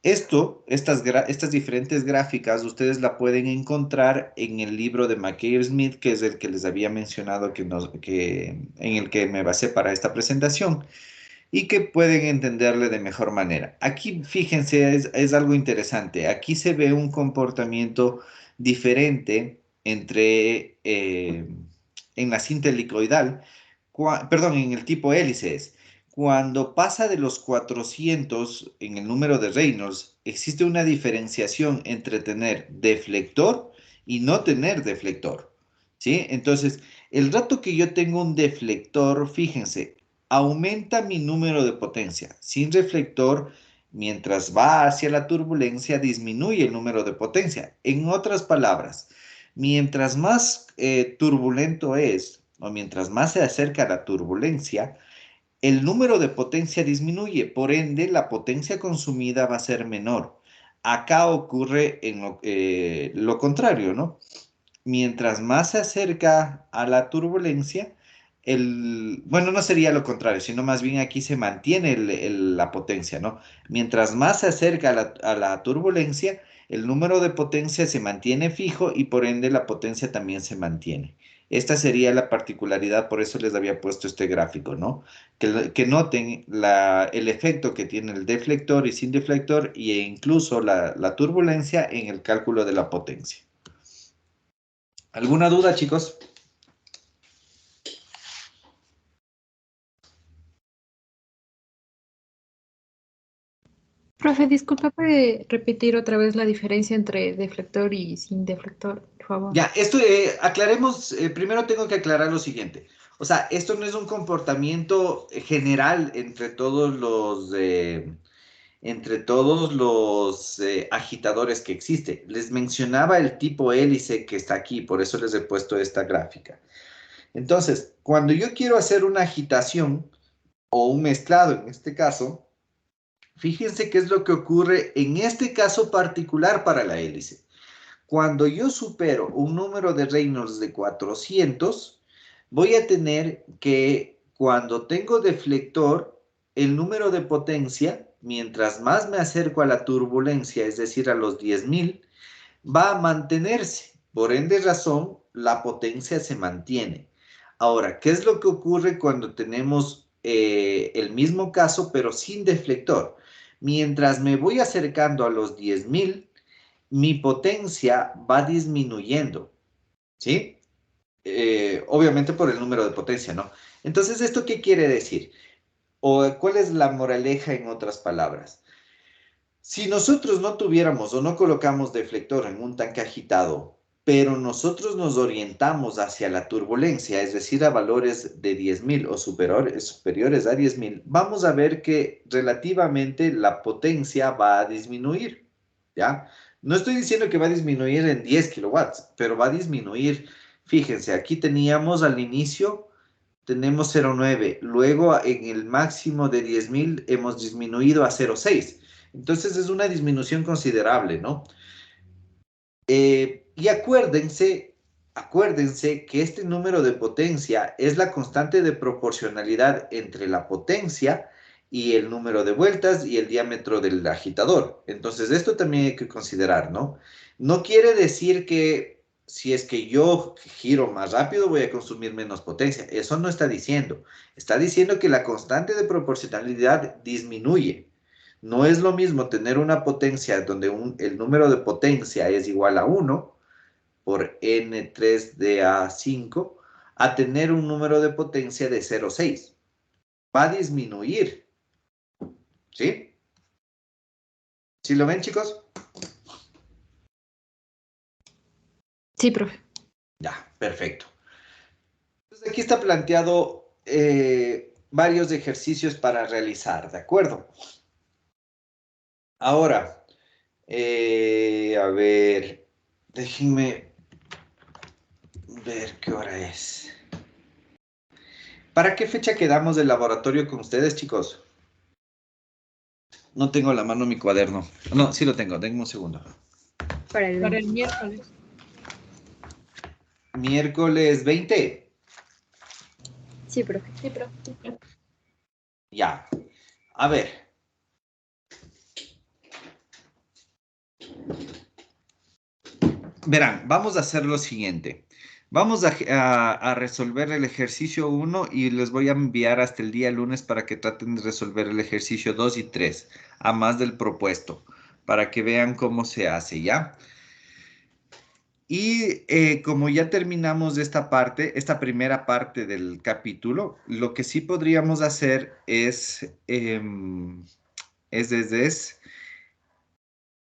Estas diferentes gráficas, ustedes la pueden encontrar en el libro de McCabe Smith, que es el que les había mencionado en el que me basé para esta presentación y que pueden entenderle de mejor manera. Aquí, fíjense, es algo interesante. Aquí se ve un comportamiento diferente en la cinta helicoidal, perdón, en el tipo hélices. Cuando pasa de los 400 en el número de Reynolds, existe una diferenciación entre tener deflector y no tener deflector. ¿Sí? Entonces, el rato que yo tengo un deflector, fíjense, aumenta mi número de potencia. Sin reflector, mientras va hacia la turbulencia, disminuye el número de potencia. En otras palabras, mientras más turbulento es, o mientras más se acerca a la turbulencia, el número de potencia disminuye, por ende la potencia consumida va a ser menor. Acá ocurre en lo contrario, ¿no? Mientras más se acerca a la turbulencia, bueno, no sería lo contrario, sino más bien aquí se mantiene la potencia, ¿no? Mientras más se acerca a la turbulencia, el número de potencia se mantiene fijo y por ende la potencia también se mantiene. Esta sería la particularidad, por eso les había puesto este gráfico, ¿no? Que noten el efecto que tiene el deflector y sin deflector e incluso la turbulencia en el cálculo de la potencia. ¿Alguna duda, chicos? Profe, disculpa, ¿puede repetir otra vez la diferencia entre deflector y sin deflector, por favor? Ya, esto aclaremos, primero tengo que aclarar lo siguiente. O sea, esto no es un comportamiento general entre todos los agitadores que existe. Les mencionaba el tipo hélice que está aquí, por eso les he puesto esta gráfica. Entonces, cuando yo quiero hacer una agitación o un mezclado en este caso, fíjense qué es lo que ocurre en este caso particular para la hélice. Cuando yo supero un número de Reynolds de 400, voy a tener que cuando tengo deflector, el número de potencia, mientras más me acerco a la turbulencia, es decir, a los 10.000, va a mantenerse. Por ende razón, la potencia se mantiene. Ahora, ¿qué es lo que ocurre cuando tenemos el mismo caso, pero sin deflector? Mientras me voy acercando a los 10.000, mi potencia va disminuyendo, ¿sí? Obviamente por el número de potencia, ¿no? Entonces, ¿esto qué quiere decir? ¿O cuál es la moraleja en otras palabras? Si nosotros no tuviéramos o no colocamos deflector en un tanque agitado, pero nosotros nos orientamos hacia la turbulencia, es decir, a valores de 10.000 o superiores a 10.000, vamos a ver que relativamente la potencia va a disminuir, ¿ya? No estoy diciendo que va a disminuir en 10 kilowatts, pero va a disminuir. Fíjense, aquí teníamos al inicio, tenemos 0,9, luego en el máximo de 10.000 hemos disminuido a 0,6. Entonces es una disminución considerable, ¿no? Y acuérdense que este número de potencia es la constante de proporcionalidad entre la potencia y el número de vueltas y el diámetro del agitador. Entonces esto también hay que considerar, ¿no? No quiere decir que si es que yo giro más rápido, voy a consumir menos potencia. Eso no está diciendo. Está diciendo que la constante de proporcionalidad disminuye. No es lo mismo tener una potencia donde el número de potencia es igual a 1 por n3 de A5 a tener un número de potencia de 0,6. Va a disminuir. ¿Sí? ¿Sí lo ven, chicos? Sí, profe. Ya, perfecto. Entonces aquí está planteado varios ejercicios para realizar, ¿de acuerdo? Ahora, a ver, déjenme ver qué hora es. ¿Para qué fecha quedamos del laboratorio con ustedes, chicos? No tengo a la mano mi cuaderno. No, sí lo tengo, denme un segundo. Para el Para el miércoles. Miércoles 20. Sí, profe. Ya. A ver. Verán, vamos a hacer lo siguiente. Vamos a resolver el ejercicio 1 y les voy a enviar hasta el día lunes para que traten de resolver el ejercicio 2 y 3, a más del propuesto, para que vean cómo se hace, ¿ya? Y como ya terminamos esta parte, esta primera parte del capítulo, lo que sí podríamos hacer es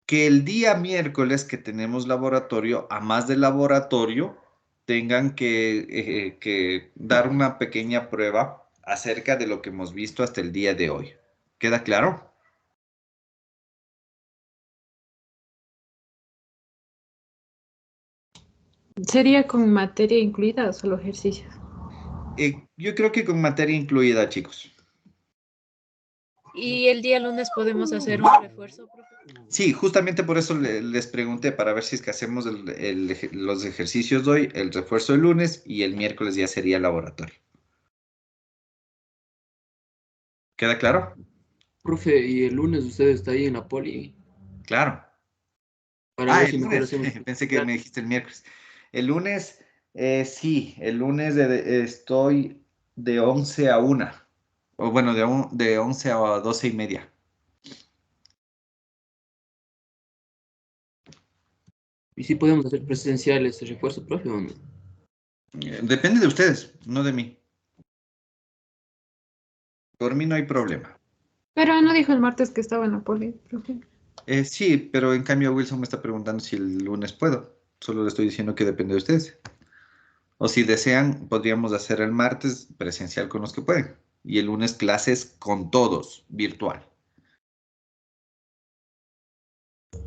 que el día miércoles que tenemos laboratorio, a más del laboratorio, tengan que dar una pequeña prueba acerca de lo que hemos visto hasta el día de hoy. ¿Queda claro? ¿Sería con materia incluida o solo ejercicios? Yo creo que con materia incluida, chicos. Y el día lunes podemos hacer un refuerzo, profe. Sí, justamente por eso les pregunté para ver si es que hacemos los ejercicios de hoy, el refuerzo el lunes y el miércoles ya sería laboratorio. ¿Queda claro? Profe, y el lunes usted está ahí en la poli Claro. para Ah, ver el si mejor lunes. hacemos. Pensé que me dijiste el miércoles. El lunes, sí, el lunes estoy de 11 a 1. O bueno, de 11 a 12:30. ¿Y si podemos hacer presenciales ese refuerzo, profe, o no? Depende de ustedes, no de mí. Por mí no hay problema. Pero no dijo el martes que estaba en la poli, profe. Sí, pero en cambio Wilson me está preguntando si el lunes puedo. Solo le estoy diciendo que depende de ustedes. O si desean, podríamos hacer el martes presencial con los que pueden. Y el lunes clases con todos, virtual.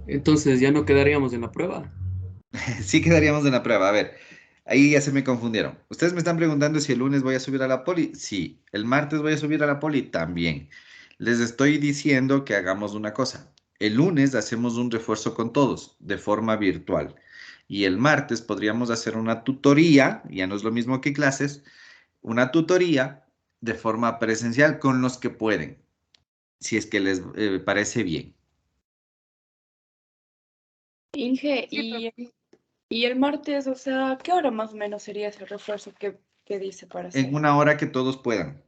Entonces ya no quedaríamos en la prueba. Sí quedaríamos en la prueba. A ver, ahí ya se me confundieron. Ustedes me están preguntando si el lunes voy a subir a la poli. Sí. ¿El martes voy a subir a la poli? También. Les estoy diciendo que hagamos una cosa. El lunes hacemos un refuerzo con todos, de forma virtual. Y el martes podríamos hacer una tutoría, ya no es lo mismo que clases, una tutoría de forma presencial con los que pueden, si es que les parece bien. Inge, Sí, profe. y el martes, o sea, ¿qué hora más o menos sería ese refuerzo que dice para En hacer? una hora que todos puedan.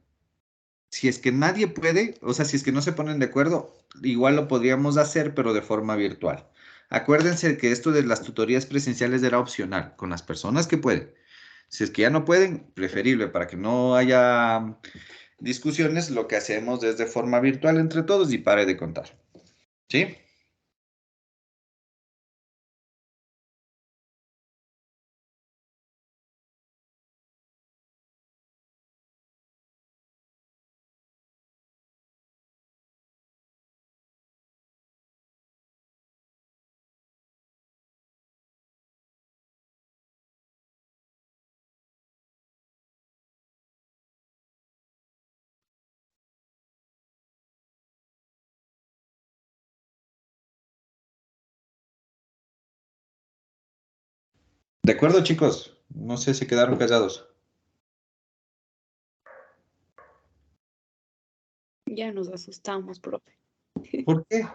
Si es que nadie puede, o sea, si es que no se ponen de acuerdo, igual lo podríamos hacer, pero de forma virtual. Acuérdense que esto de las tutorías presenciales era opcional, con las personas que pueden. Si es que ya no pueden, preferible para que no haya discusiones, lo que hacemos es de forma virtual entre todos y pare de contar. ¿Sí? De acuerdo, chicos. No sé si quedaron callados. Ya nos asustamos, profe. ¿Por qué?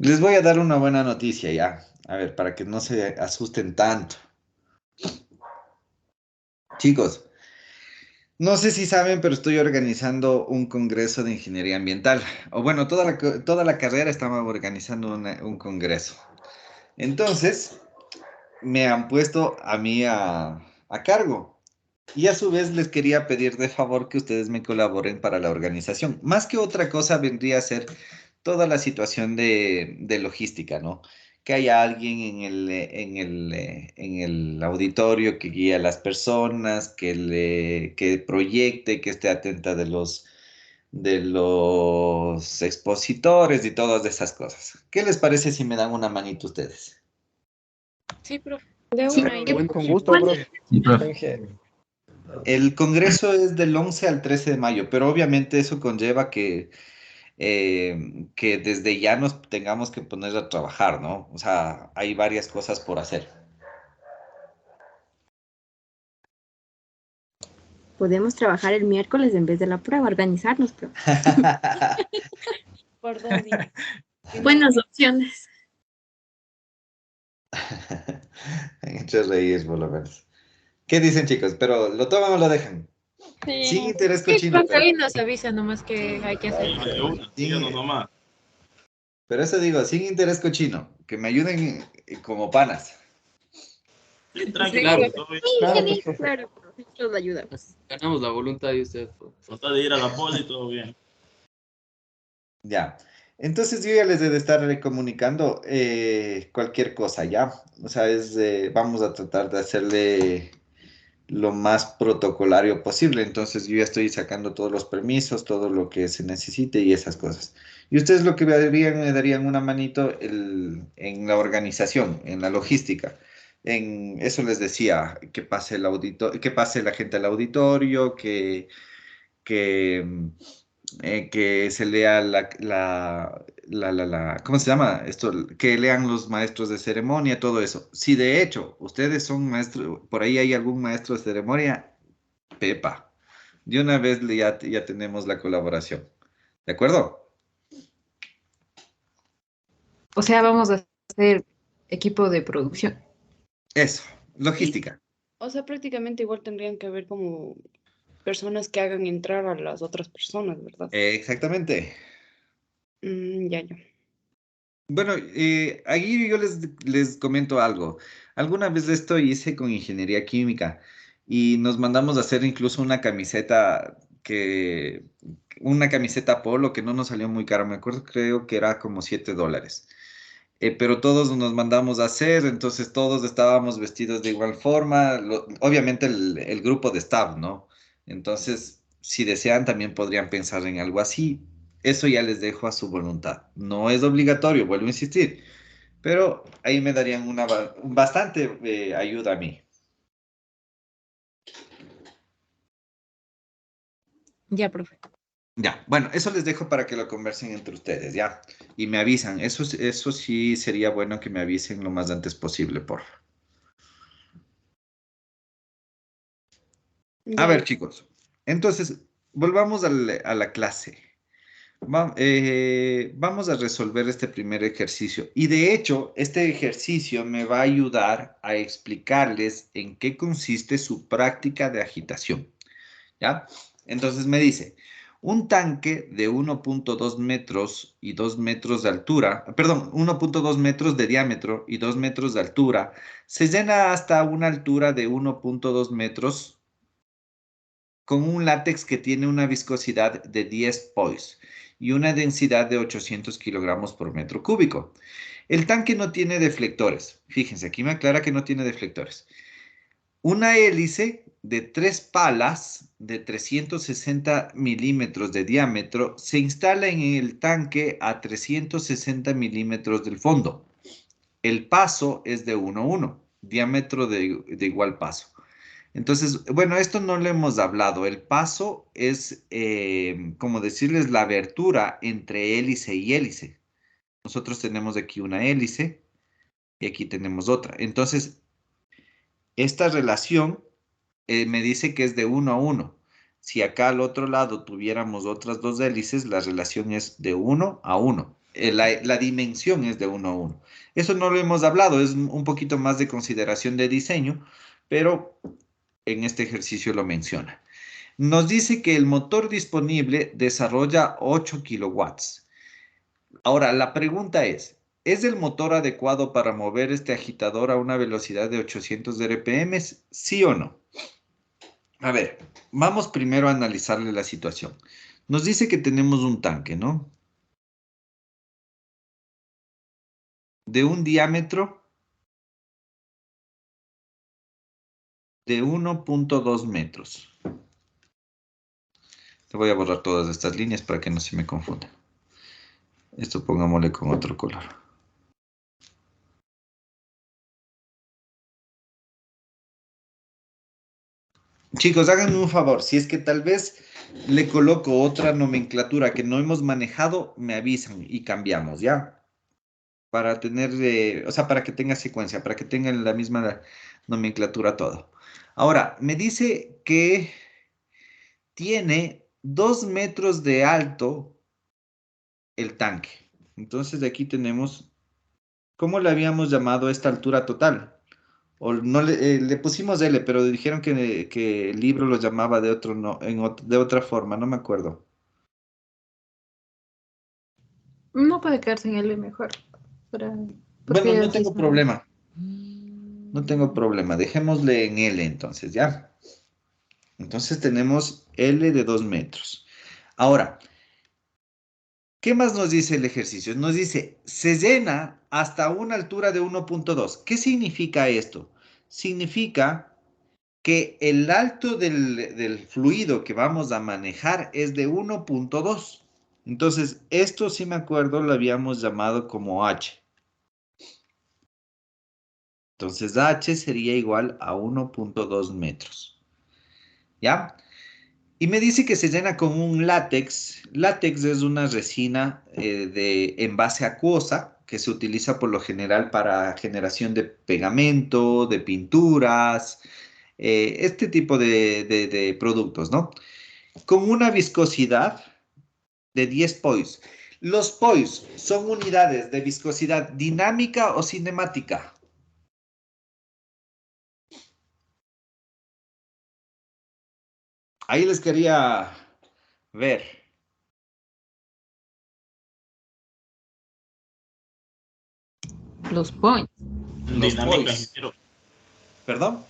Les voy a dar una buena noticia ya. A ver, para que no se asusten tanto. Chicos, no sé si saben, pero estoy organizando un congreso de ingeniería ambiental. O bueno, toda la carrera estamos organizando un congreso. Entonces, me han puesto a mí a cargo. Y a su vez les quería pedir de favor que ustedes me colaboren para la organización. Más que otra cosa vendría a ser toda la situación de logística, ¿no? Que haya alguien en el auditorio que guíe a las personas, que proyecte, que esté atenta de los expositores y todas esas cosas. ¿Qué les parece si me dan una manito ustedes? Sí, profe. De Sí. una Con idea. gusto, profe. Inge. El congreso es del 11 al 13 de mayo, pero obviamente eso conlleva que desde ya nos tengamos que poner a trabajar, ¿no? O sea, hay varias cosas por hacer. Podemos trabajar el miércoles en vez de la prueba, organizarnos, pero Por 2 días. buenas opciones. Entre reír, por lo menos. ¿Qué dicen, chicos? ¿Pero lo toman o lo dejan? Sin interés Sí, cochino, profe, ahí nos avisa nomás que hay que hacer. Síganos nomás. pero eso digo, sin interés cochino, que me ayuden como panas. Sí, Sí, tranquilo, profe. todo bien. Claro, Sí, profe. claro, nos ayudamos. Ganamos la voluntad de usted. Trata de ir a la poli y todo bien. Ya. Entonces yo ya les he de estar comunicando cualquier cosa, ¿ya? O sea, vamos a tratar de hacerle lo más protocolario posible. Entonces yo ya estoy sacando todos los permisos, todo lo que se necesite y esas cosas. Y ustedes lo que me darían una manito en la organización, en la logística. En eso les decía, que pase que pase la gente al auditorio, que, que se lea ¿cómo se llama esto? Que lean los maestros de ceremonia, todo eso. Si de hecho ustedes son maestros, por ahí hay algún maestro de ceremonia, Pepa, de una vez ya tenemos la colaboración. ¿De acuerdo? O sea, vamos a hacer equipo de producción. Eso, Sí, logística. o sea, prácticamente igual tendrían que haber como personas que hagan entrar a las otras personas, ¿verdad? Exactamente. Ya, ya. Bueno, ahí yo les comento algo. Alguna vez esto hice con ingeniería química y nos mandamos a hacer incluso una camiseta polo que no nos salió muy cara. Me acuerdo, creo que era como $7. Pero todos nos mandamos a hacer, entonces todos estábamos vestidos de igual forma, obviamente el grupo de staff, ¿no? Entonces, si desean, también podrían pensar en algo así. Eso ya les dejo a su voluntad. No es obligatorio, vuelvo a insistir, pero ahí me darían bastante ayuda a mí. Ya, profe. Ya, bueno, eso les dejo para que lo conversen entre ustedes, ¿ya? Y me avisan, eso sí sería bueno que me avisen lo más antes posible, por favor. A Ya, ver, chicos, entonces, volvamos a la clase. Vamos a resolver este primer ejercicio. Y de hecho, este ejercicio me va a ayudar a explicarles en qué consiste su práctica de agitación. ¿Ya? Entonces me dice, un tanque de 1.2 metros y 2 metros de altura, perdón, 1.2 metros de diámetro y 2 metros de altura, se llena hasta una altura de 1.2 metros con un látex que tiene una viscosidad de 10 pois y una densidad de 800 kilogramos por metro cúbico. El tanque no tiene deflectores. Fíjense, aquí me aclara que no tiene deflectores. Una hélice de 3 palas de 360 milímetros de diámetro se instala en el tanque a 360 milímetros del fondo. El paso es de 1 a 1, diámetro de igual paso. Entonces, bueno, esto no lo hemos hablado. El paso es, como decirles, la abertura entre hélice y hélice. Nosotros tenemos aquí una hélice y aquí tenemos otra. Entonces, esta relación me dice que es de 1 a 1. Si acá al otro lado tuviéramos otras dos hélices, la relación es de 1 a 1. la dimensión es de 1 a 1. Eso no lo hemos hablado, es un poquito más de consideración de diseño, pero en este ejercicio lo menciona. Nos dice que el motor disponible desarrolla 8 kilowatts. Ahora, la pregunta ¿es el motor adecuado para mover este agitador a una velocidad de 800 RPM? ¿Sí o no? A ver, vamos primero a analizarle la situación. Nos dice que tenemos un tanque, ¿no? De un diámetro de 1.2 metros. Te voy a borrar todas estas líneas para que no se me confundan. Esto pongámosle con otro color. Chicos, háganme un favor. Si es que tal vez le coloco otra nomenclatura que no hemos manejado, me avisan y cambiamos, ¿ya? Para tener, o sea, para que tenga secuencia, para que tengan la misma nomenclatura todo. Ahora, me dice que tiene 2 metros de alto el tanque. Entonces, de aquí tenemos, ¿cómo le habíamos llamado a esta altura total? O no le pusimos L, pero dijeron que el libro lo llamaba de otro, no, de otra forma, no me acuerdo. No puede quedarse en L mejor. Bueno, no así tengo está. problema. No tengo problema. Dejémosle en L entonces, ¿ya? Entonces tenemos L de 2 metros. Ahora, ¿qué más nos dice el ejercicio? Nos dice, se llena hasta una altura de 1.2. ¿Qué significa esto? Significa que el alto del fluido que vamos a manejar es de 1.2. Entonces, esto sí me acuerdo, lo habíamos llamado como H. Entonces, H sería igual a 1.2 metros. ¿Ya? Y me dice que se llena con un látex. Látex es una resina de envase acuosa que se utiliza por lo general para generación de pegamento, de pinturas, este tipo de productos, ¿no? Con una viscosidad de 10 pois. Los pois son unidades de viscosidad dinámica o cinemática. Ahí les quería ver. Los points. Los Dinámica, pois. ¿Perdón?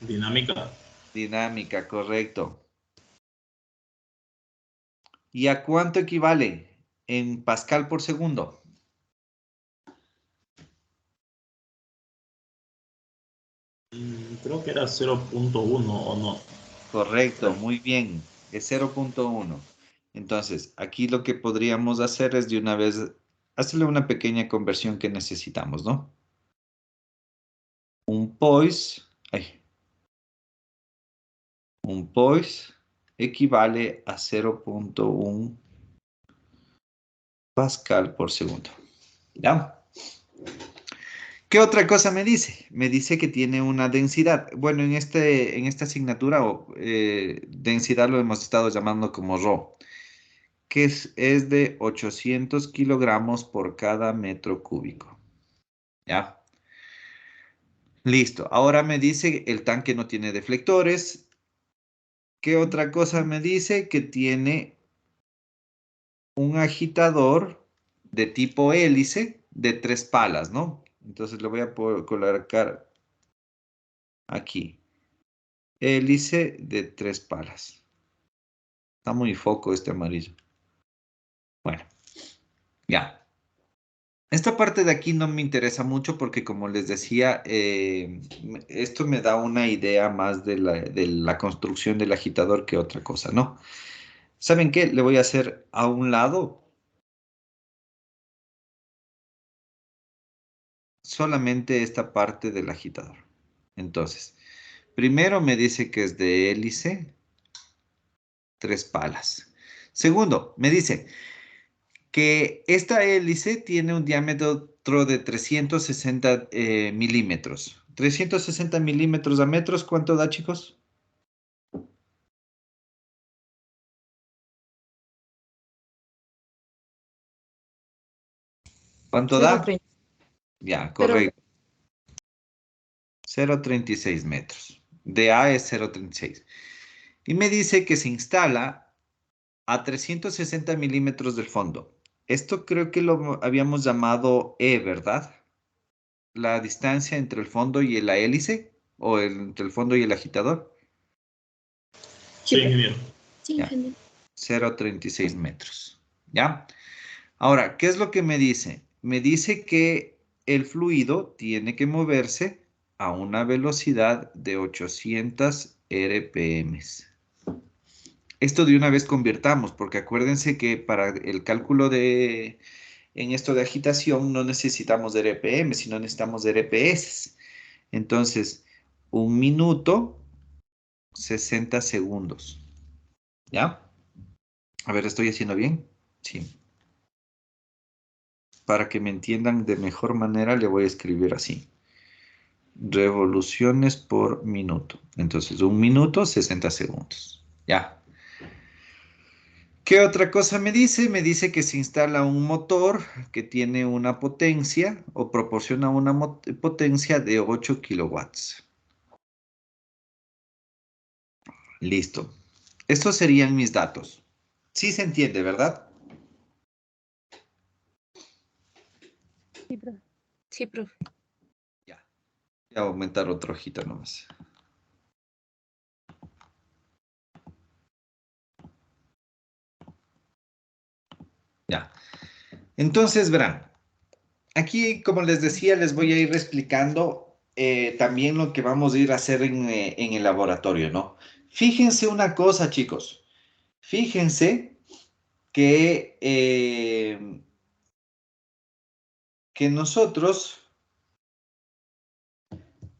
dinámica. Dinámica, correcto. ¿Y a cuánto equivale en pascal por segundo? Creo que era 0.1 o no. Correcto, muy bien. Es 0.1. Entonces, aquí lo que podríamos hacer es de una vez hacerle una pequeña conversión que necesitamos, ¿no? Un pois, un pois equivale a 0.1 pascal por segundo. ¿Ya? ¿Qué otra cosa me dice? Me dice que tiene una densidad. Bueno, en esta asignatura, densidad lo hemos estado llamando como Rho, que es de 800 kilogramos por cada metro cúbico. ¿Ya? Listo. Ahora me dice el tanque no tiene deflectores. ¿Qué otra cosa me dice? Que tiene un agitador de tipo hélice de 3 palas, ¿no? Entonces le voy a colocar aquí. Hélice de 3 palas. Está muy foco este amarillo. Bueno, ya. Esta parte de aquí no me interesa mucho porque como les decía, esto me da una idea más de la construcción del agitador que otra cosa, ¿no? ¿Saben qué? Le voy a hacer a un lado solamente esta parte del agitador. Entonces, primero me dice que es de hélice, 3 palas. Segundo, me dice que esta hélice tiene un diámetro de 360 milímetros. 360 milímetros a metros, ¿cuánto da, chicos? ¿Cuánto da? 0,30. Ya, correcto. 0,36 metros. DA es 0,36. Y me dice que se instala a 360 milímetros del fondo. Esto creo que lo habíamos llamado E, ¿verdad? La distancia entre el fondo y la hélice, o entre el fondo y el agitador. Sí, ingeniero. Sí, Ya. ingeniero. 0,36 metros. ¿Ya? Ahora, ¿qué es lo que me dice? Me dice que el fluido tiene que moverse a una velocidad de 800 RPM. Esto de una vez convirtamos, porque acuérdense que para el cálculo en esto de agitación no necesitamos de RPM, sino necesitamos de RPS. Entonces, 1 minuto, 60 segundos. ¿Ya? A ver, ¿estoy haciendo bien? Sí. Para que me entiendan de mejor manera, le voy a escribir así. Revoluciones por minuto. Entonces, 1 minuto, 60 segundos. Ya. ¿Qué otra cosa me dice? Me dice que se instala un motor que tiene una potencia o proporciona una potencia de 8 kilowatts. Listo. Estos serían mis datos. Sí se entiende, ¿verdad? Sí, profe. Sí, profe. Ya. Voy a aumentar otra hojita nomás. Ya. Entonces, verán. Aquí, como les decía, les voy a ir explicando también lo que vamos a ir a hacer en el laboratorio, ¿no? Fíjense una cosa, chicos. Fíjense que nosotros,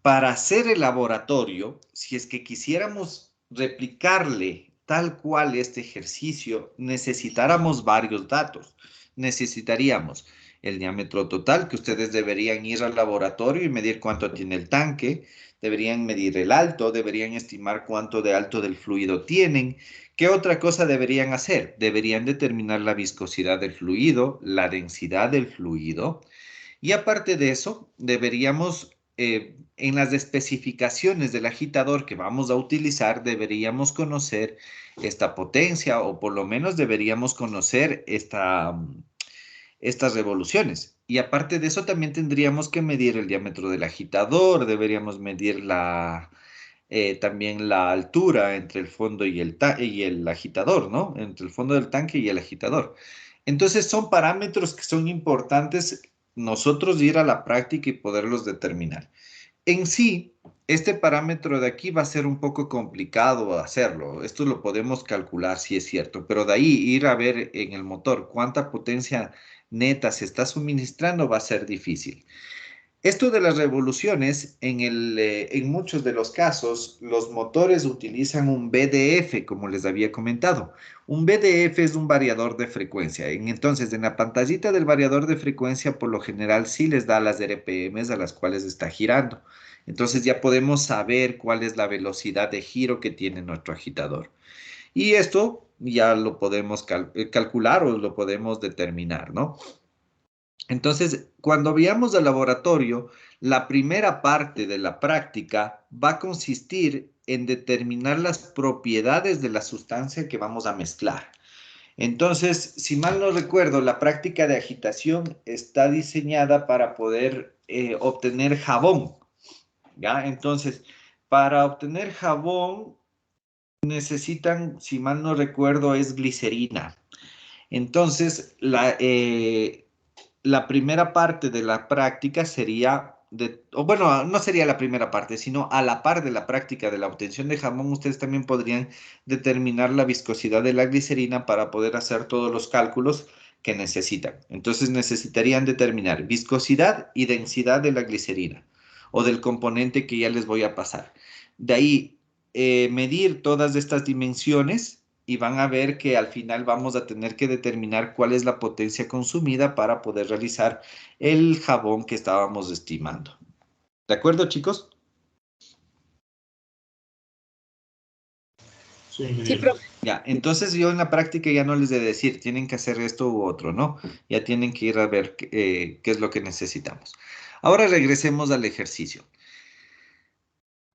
para hacer el laboratorio, si es que quisiéramos replicarle tal cual este ejercicio, necesitáramos varios datos. Necesitaríamos el diámetro total, que ustedes deberían ir al laboratorio y medir cuánto tiene el tanque, deberían medir el alto, deberían estimar cuánto de alto del fluido tienen. ¿Qué otra cosa deberían hacer? Deberían determinar la viscosidad del fluido, la densidad del fluido. Y aparte de eso, deberíamos, en las especificaciones del agitador que vamos a utilizar, deberíamos conocer esta potencia o por lo menos deberíamos conocer estas revoluciones. Y aparte de eso, también tendríamos que medir el diámetro del agitador, deberíamos medir también la altura entre el fondo y el agitador, ¿no? Entre el fondo del tanque y el agitador. Entonces son parámetros que son importantes nosotros ir a la práctica y poderlos determinar. En sí, este parámetro de aquí va a ser un poco complicado hacerlo. Esto lo podemos calcular, sí es cierto, pero de ahí ir a ver en el motor cuánta potencia neta se está suministrando va a ser difícil. Esto de las revoluciones, en muchos de los casos, los motores utilizan un VDF, como les había comentado. Un VDF es un variador de frecuencia. Entonces, en la pantallita del variador de frecuencia, por lo general, sí les da las RPMs a las cuales está girando. Entonces, ya podemos saber cuál es la velocidad de giro que tiene nuestro agitador. Y esto ya lo podemos calcular o lo podemos determinar, ¿no? Entonces, cuando vayamos al laboratorio, la primera parte de la práctica va a consistir en determinar las propiedades de la sustancia que vamos a mezclar. Entonces, si mal no recuerdo, la práctica de agitación está diseñada para poder obtener jabón, ¿ya? Entonces, para obtener jabón necesitan, si mal no recuerdo, es glicerina. Entonces, la primera parte de la práctica sería, o bueno, no sería la primera parte, sino a la par de la práctica de la obtención de jabón, ustedes también podrían determinar la viscosidad de la glicerina para poder hacer todos los cálculos que necesitan. Entonces necesitarían determinar viscosidad y densidad de la glicerina o del componente que ya les voy a pasar. De ahí, medir todas estas dimensiones y van a ver que al final vamos a tener que determinar cuál es la potencia consumida para poder realizar el jabón que estábamos estimando. ¿De acuerdo, chicos? Sí, profe. Ya, entonces yo en la práctica ya no les de decir, tienen que hacer esto u otro, ¿no? Ya tienen que ir a ver qué es lo que necesitamos. Ahora regresemos al ejercicio.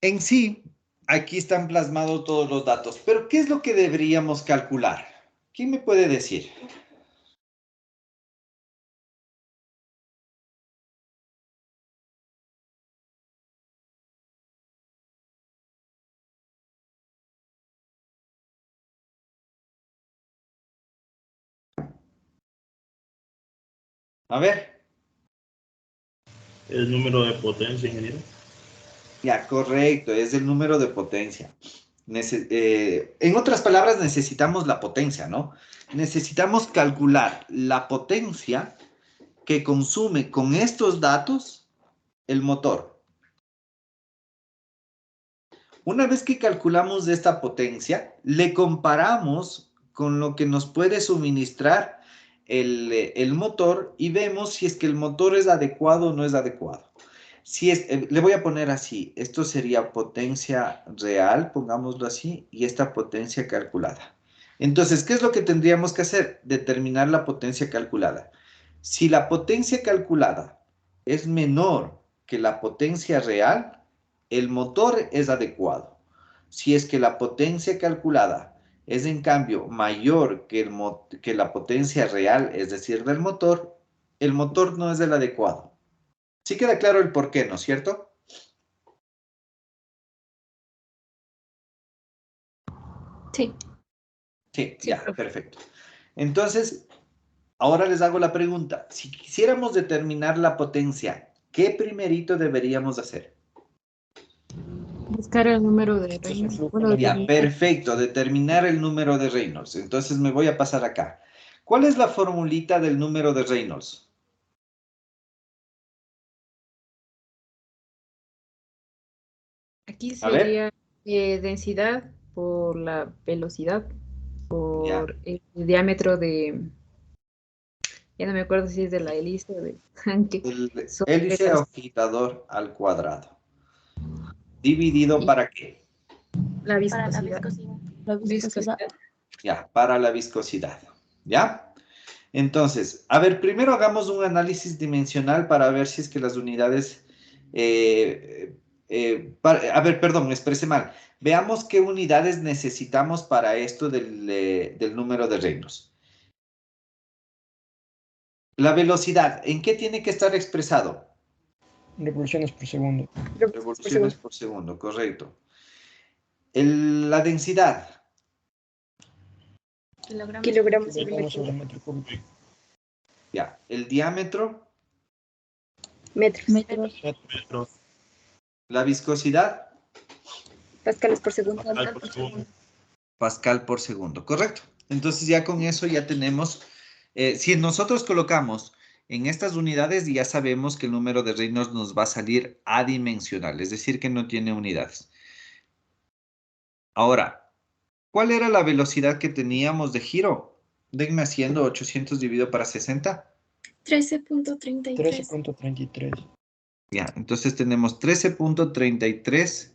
En sí, aquí están plasmados todos los datos, pero ¿qué es lo que deberíamos calcular? ¿Quién me puede decir? A ver. El número de potencia, ingeniero. Ya, correcto, es el número de potencia. En otras palabras, necesitamos la potencia, ¿no? Necesitamos calcular la potencia que consume con estos datos el motor. Una vez que calculamos esta potencia, le comparamos con lo que nos puede suministrar el motor y vemos si es que el motor es adecuado o no es adecuado. Le voy a poner así, esto sería potencia real, pongámoslo así, y esta potencia calculada. Entonces, ¿qué es lo que tendríamos que hacer? Determinar la potencia calculada. Si la potencia calculada es menor que la potencia real, el motor es adecuado. Si es que la potencia calculada es en cambio mayor que la potencia real, es decir, del motor, el motor no es el adecuado. Sí queda claro el por qué, ¿no es cierto? Sí. Sí, ya, perfecto. Entonces, ahora les hago la pregunta. Si quisiéramos determinar la potencia, ¿qué primerito deberíamos hacer? Buscar el número de Reynolds. Bueno, Ya, perfecto, determinar el número de Reynolds. Entonces me voy a pasar acá. ¿Cuál es la formulita del número de Reynolds? aquí A ver. sería densidad por la velocidad, por el diámetro de, ya no me acuerdo si es de la hélice o del tanque. El hélice o agitador al cuadrado. ¿Dividido para qué? La viscosidad. La viscosidad. Ya, para la viscosidad. ¿Ya? Entonces, a ver, primero hagamos un análisis dimensional para ver si es que las unidades... a ver, perdón, me expresé mal. Veamos qué unidades necesitamos para esto del número de Reynolds. La velocidad, ¿en qué tiene que estar expresado? Revoluciones por segundo. Revoluciones por segundo, correcto. La densidad. Kilogramos sobre metro cúbico. Ya, el diámetro. Metros. La viscosidad. Pascales por segundo. Pascal por segundo, correcto. Entonces ya con eso ya tenemos, si nosotros colocamos en estas unidades ya sabemos que el número de Reynolds nos va a salir adimensional, es decir que no tiene unidades. Ahora, ¿cuál era la velocidad que teníamos de giro? Denme haciendo 800 dividido para 60. 13.33. 13.33. Ya, entonces tenemos 13.33.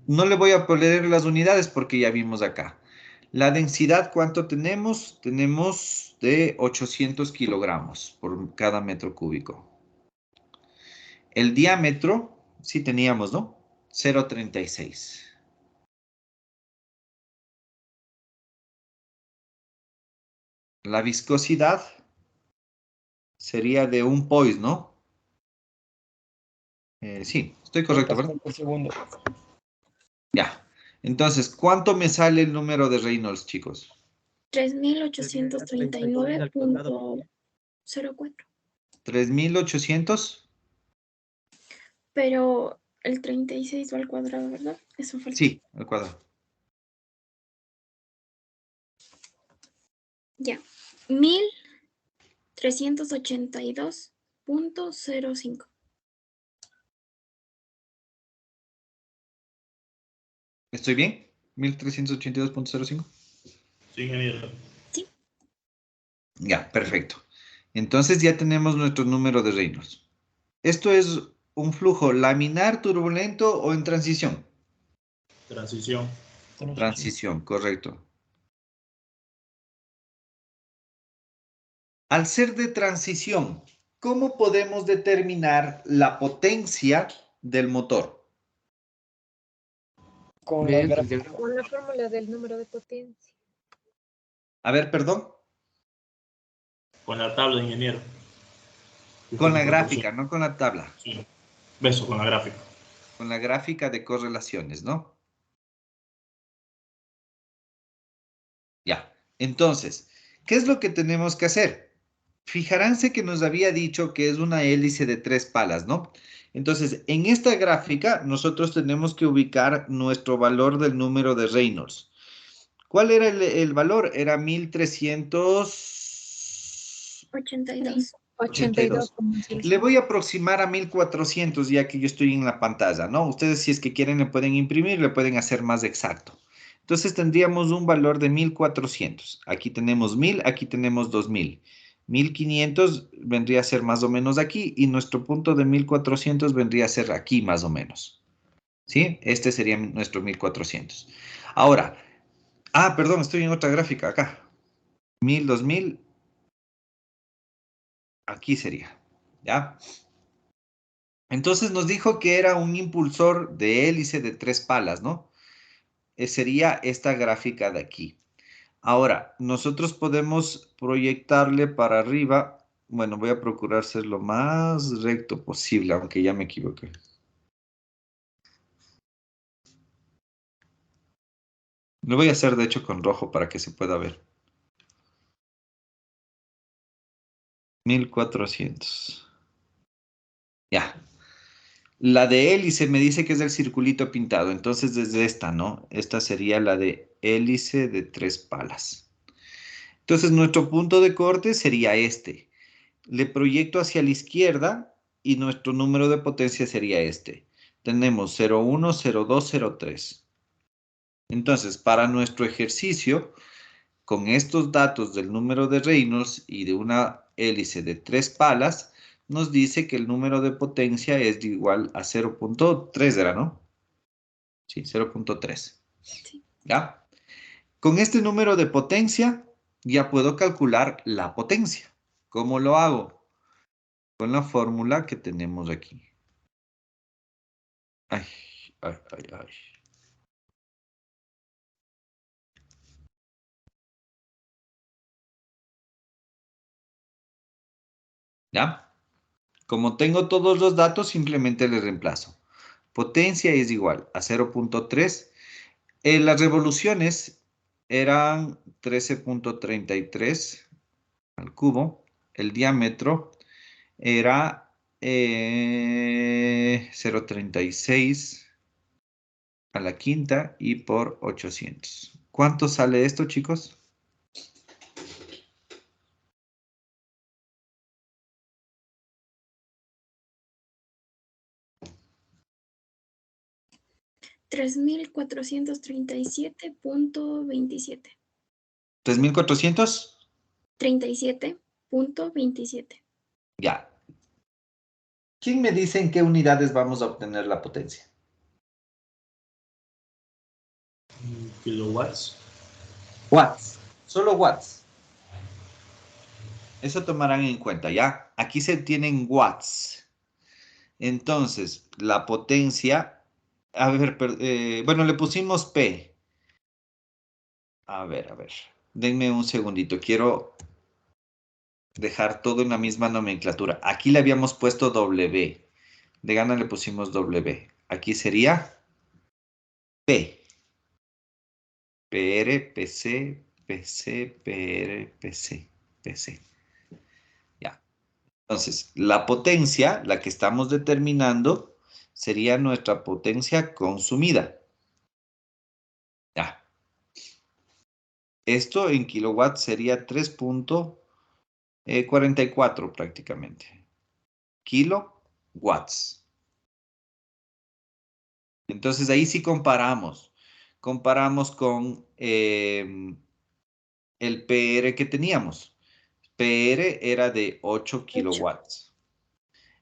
No le voy a poner las unidades porque ya vimos acá. La densidad, ¿cuánto tenemos? Tenemos de 800 kilogramos por cada metro cúbico. El diámetro, sí teníamos, ¿no? 0.36. La viscosidad sería de 1 poise, ¿no? Sí, estoy correcto, ¿verdad? Por segundo. Ya. Entonces, ¿cuánto me sale el número de Reynolds, chicos? 3.839.04. 3.800. Pero el 36 va al cuadrado, ¿verdad? Eso fue. Sí, al cuadrado. Ya. 1.382.05. ¿Estoy bien? 1.382.05. Sí, ingeniero. Sí. Ya, perfecto. Entonces ya tenemos nuestro número de Reynolds. ¿Esto es un flujo laminar, turbulento o en transición? Transición. Transición, correcto. Al ser de transición, ¿cómo podemos determinar la potencia del motor? Con la Mediante el gráfica. diagrama. Con la fórmula del número de potencia. A ver, perdón. Con la tabla, ingeniero. Con la gráfica, no con la tabla. Sí. Beso, con la gráfica. Con la gráfica de correlaciones, ¿no? Ya. Entonces, ¿qué es lo que tenemos que hacer? Fijaránse que nos había dicho que es una hélice de 3 palas, ¿no? Entonces, en esta gráfica, nosotros tenemos que ubicar nuestro valor del número de Reynolds. ¿Cuál era el valor? Era 1382. 82. Le voy a aproximar a 1400 ya que yo estoy en la pantalla, ¿no? Ustedes si es que quieren le pueden imprimir, le pueden hacer más exacto. Entonces tendríamos un valor de 1400. Aquí tenemos 1000, aquí tenemos 2000. 1500 vendría a ser más o menos aquí y nuestro punto de 1400 vendría a ser aquí más o menos. ¿Sí? Este sería nuestro 1400. Ahora, perdón, estoy en otra gráfica acá. 1000, 2000. Aquí sería, ¿ya? Entonces nos dijo que era un impulsor de hélice de 3 palas, ¿no? Sería esta gráfica de aquí. Ahora, nosotros podemos proyectarle para arriba. Bueno, voy a procurar ser lo más recto posible, aunque ya me equivoqué. Lo voy a hacer, de hecho, con rojo para que se pueda ver. 1400. Ya. La de hélice me dice que es el circulito pintado, entonces desde esta, ¿no? Esta sería la de hélice de 3 palas. Entonces nuestro punto de corte sería este. Le proyecto hacia la izquierda y nuestro número de potencia sería este. Tenemos 0,1, 0,2, 0,3. Entonces, para nuestro ejercicio, con estos datos del número de Reynolds y de una hélice de 3 palas, nos dice que el número de potencia es igual a 0,3, ¿era, no? Sí, 0,3. ¿Ya? Con este número de potencia, ya puedo calcular la potencia. ¿Cómo lo hago? Con la fórmula que tenemos aquí. Ay, ay, ay, ay. ¿Ya? Como tengo todos los datos, simplemente le reemplazo. Potencia es igual a 0,3. Las revoluciones eran 13,33 al cubo. El diámetro era 0,36 a la quinta y por 800. ¿Cuánto sale esto, chicos? $3,437.27. ¿3,400? 37.27. Ya. ¿Quién me dice en qué unidades vamos a obtener la potencia? Kilowatts. Watts. Solo watts. Eso tomarán en cuenta, ¿ya? Aquí se tienen watts. Entonces, la potencia... A ver, bueno, le pusimos P. A ver. Denme un segundito. Quiero dejar todo en la misma nomenclatura. Aquí le habíamos puesto W. De gana le pusimos W. Aquí sería P. PR, PC, PC, PR, PC, PC. Ya. Entonces, la potencia, la que estamos determinando, sería nuestra potencia consumida. Ya. Esto en kilowatts sería 3,44 prácticamente. Kilowatts. Entonces ahí sí comparamos. Comparamos con el PR que teníamos. PR era de 8 kilowatts.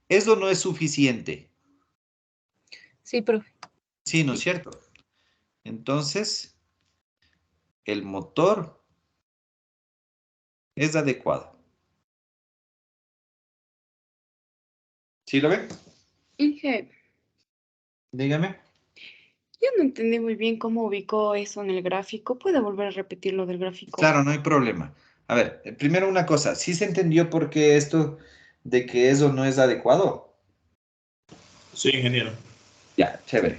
Eso no es suficiente. Sí, profe. Sí, ¿no es cierto? Entonces, el motor es adecuado. ¿Sí lo ven? Inge, Dígame. yo no entendí muy bien cómo ubicó eso en el gráfico. ¿Puede volver a repetir lo del gráfico? Claro, no hay problema. A ver, primero una cosa. ¿Sí se entendió por qué esto de que eso no es adecuado? Sí, ingeniero. Ya, chévere.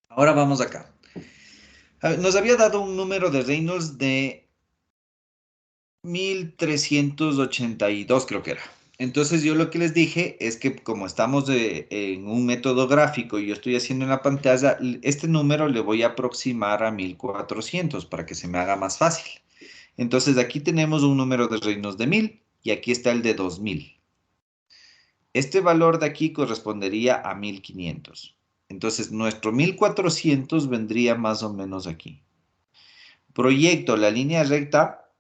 Ahora vamos acá. A ver, nos había dado un número de Reynolds de 1382, creo que era. Entonces yo lo que les dije es que como estamos en un método gráfico y yo estoy haciendo en la pantalla, este número le voy a aproximar a 1400 para que se me haga más fácil. Entonces aquí tenemos un número de Reynolds de 1000 y aquí está el de 2000. Este valor de aquí correspondería a 1500. Entonces nuestro 1400 vendría más o menos aquí. Proyecto la línea recta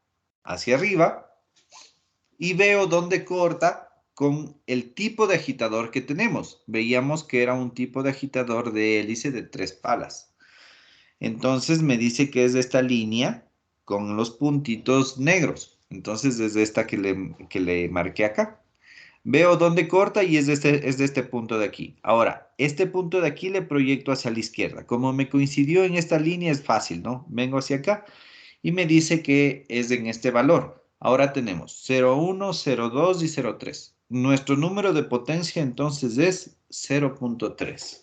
hacia arriba y veo dónde corta con el tipo de agitador que tenemos. Veíamos que era un tipo de agitador de hélice de 3 palas. Entonces me dice que es de esta línea con los puntitos negros. Entonces es de esta que le marqué acá. Veo dónde corta y es de este punto de aquí. Ahora, este punto de aquí le proyecto hacia la izquierda. Como me coincidió en esta línea es fácil, ¿no? Vengo hacia acá y me dice que es en este valor. Ahora tenemos 0,1, 0,2 y 0,3. Nuestro número de potencia entonces es 0,3.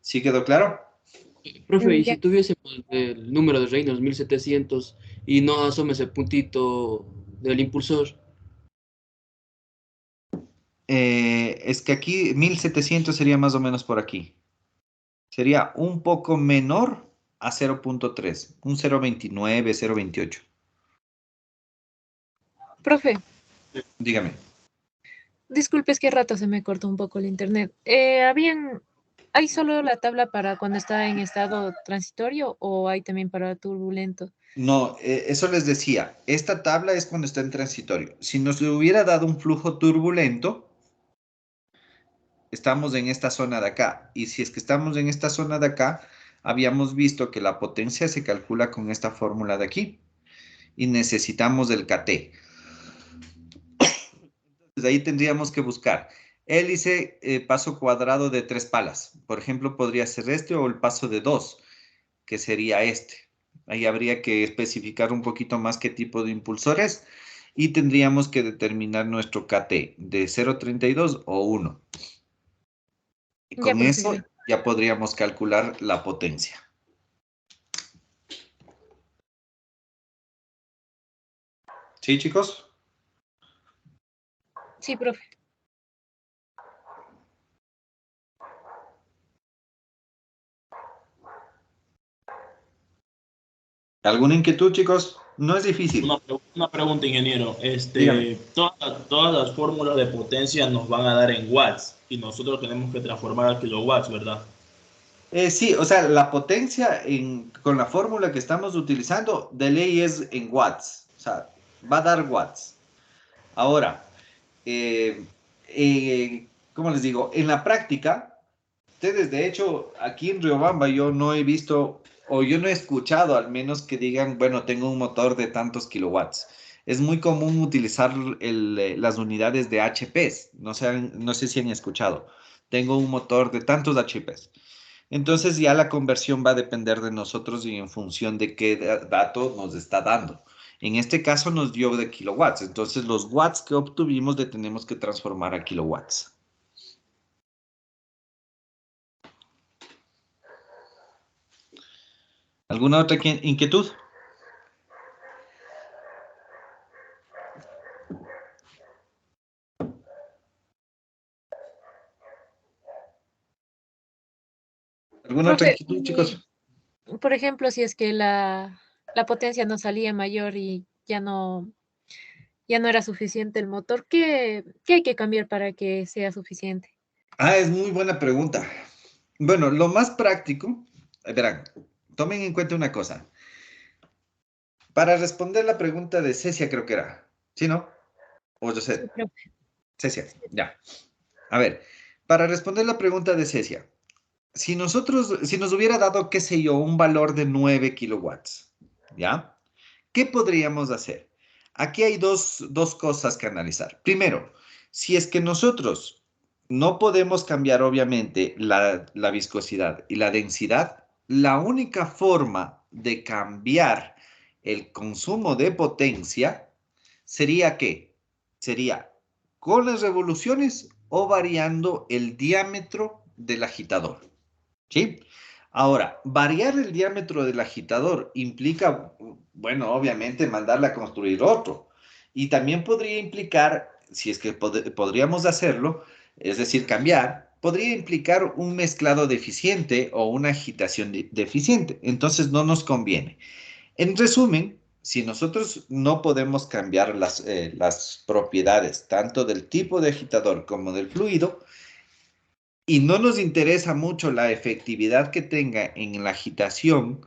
¿Sí quedó claro? Profe, y Ya. si tuviésemos el número de Reynolds 1700 y no asome ese puntito del impulsor, Es que aquí 1700 sería más o menos por aquí. Sería un poco menor a 0,3, un 0,29, 0,28. Profe, Dígame. disculpe, es que a rato se me cortó un poco el internet. ¿Hay solo la tabla para cuando está en estado transitorio o hay también para turbulento? No, eso les decía. Esta tabla es cuando está en transitorio. Si nos le hubiera dado un flujo turbulento, estamos en esta zona de acá. Y si es que estamos en esta zona de acá, habíamos visto que la potencia se calcula con esta fórmula de aquí. Y necesitamos el KT. Entonces ahí tendríamos que buscar hélice, paso cuadrado de 3 palas. Por ejemplo, podría ser este o el paso de 2, que sería este. Ahí habría que especificar un poquito más qué tipo de impulsores y tendríamos que determinar nuestro KT de 0,32 o 1. Y Ya, con profe, eso ya. ya podríamos calcular la potencia. ¿Sí, chicos? Sí, profe. ¿Alguna inquietud, chicos? No es difícil. Una pregunta, ingeniero. Dígame. Todas las fórmulas de potencia nos van a dar en watts y nosotros tenemos que transformar a kilowatts, ¿verdad? Sí, o sea, la potencia con la fórmula que estamos utilizando de ley es en watts. O sea, va a dar watts. Ahora, eh, ¿cómo les digo? En la práctica, ustedes, de hecho, aquí en Riobamba yo no he visto, o yo no he escuchado al menos que digan, bueno, tengo un motor de tantos kilowatts. Es muy común utilizar las unidades de HPs. No sé si han escuchado. Tengo un motor de tantos HPs. Entonces ya la conversión va a depender de nosotros y en función de qué dato nos está dando. En este caso nos dio de kilowatts, entonces los watts que obtuvimos le tenemos que transformar a kilowatts. ¿Alguna otra inquietud? ¿Alguna otra Profe, inquietud, chicos? por ejemplo, si es que la potencia no salía mayor y ya no era suficiente el motor, ¿qué hay que cambiar para que sea suficiente? Ah, es muy buena pregunta. Bueno, lo más práctico, verán, tomen en cuenta una cosa. Para responder la pregunta de Cecia, creo que era, ¿sí, no? O yo Sí, sé, profe. Cecia, ya. A ver, para responder la pregunta de Cecia, si nos hubiera dado, qué sé yo, un valor de 9 kilowatts, ¿ya? ¿Qué podríamos hacer? Aquí hay dos cosas que analizar. Primero, si es que nosotros no podemos cambiar, obviamente, la viscosidad y la densidad, la única forma de cambiar el consumo de potencia sería ¿qué? Sería con las revoluciones o variando el diámetro del agitador. ¿Sí? Ahora, variar el diámetro del agitador implica, bueno, obviamente mandarle a construir otro. Y también podría implicar, si es que podríamos hacerlo, es decir, cambiar, podría implicar un mezclado deficiente o una agitación deficiente. Entonces no nos conviene. En resumen, si nosotros no podemos cambiar las propiedades tanto del tipo de agitador como del fluido, y no nos interesa mucho la efectividad que tenga en la agitación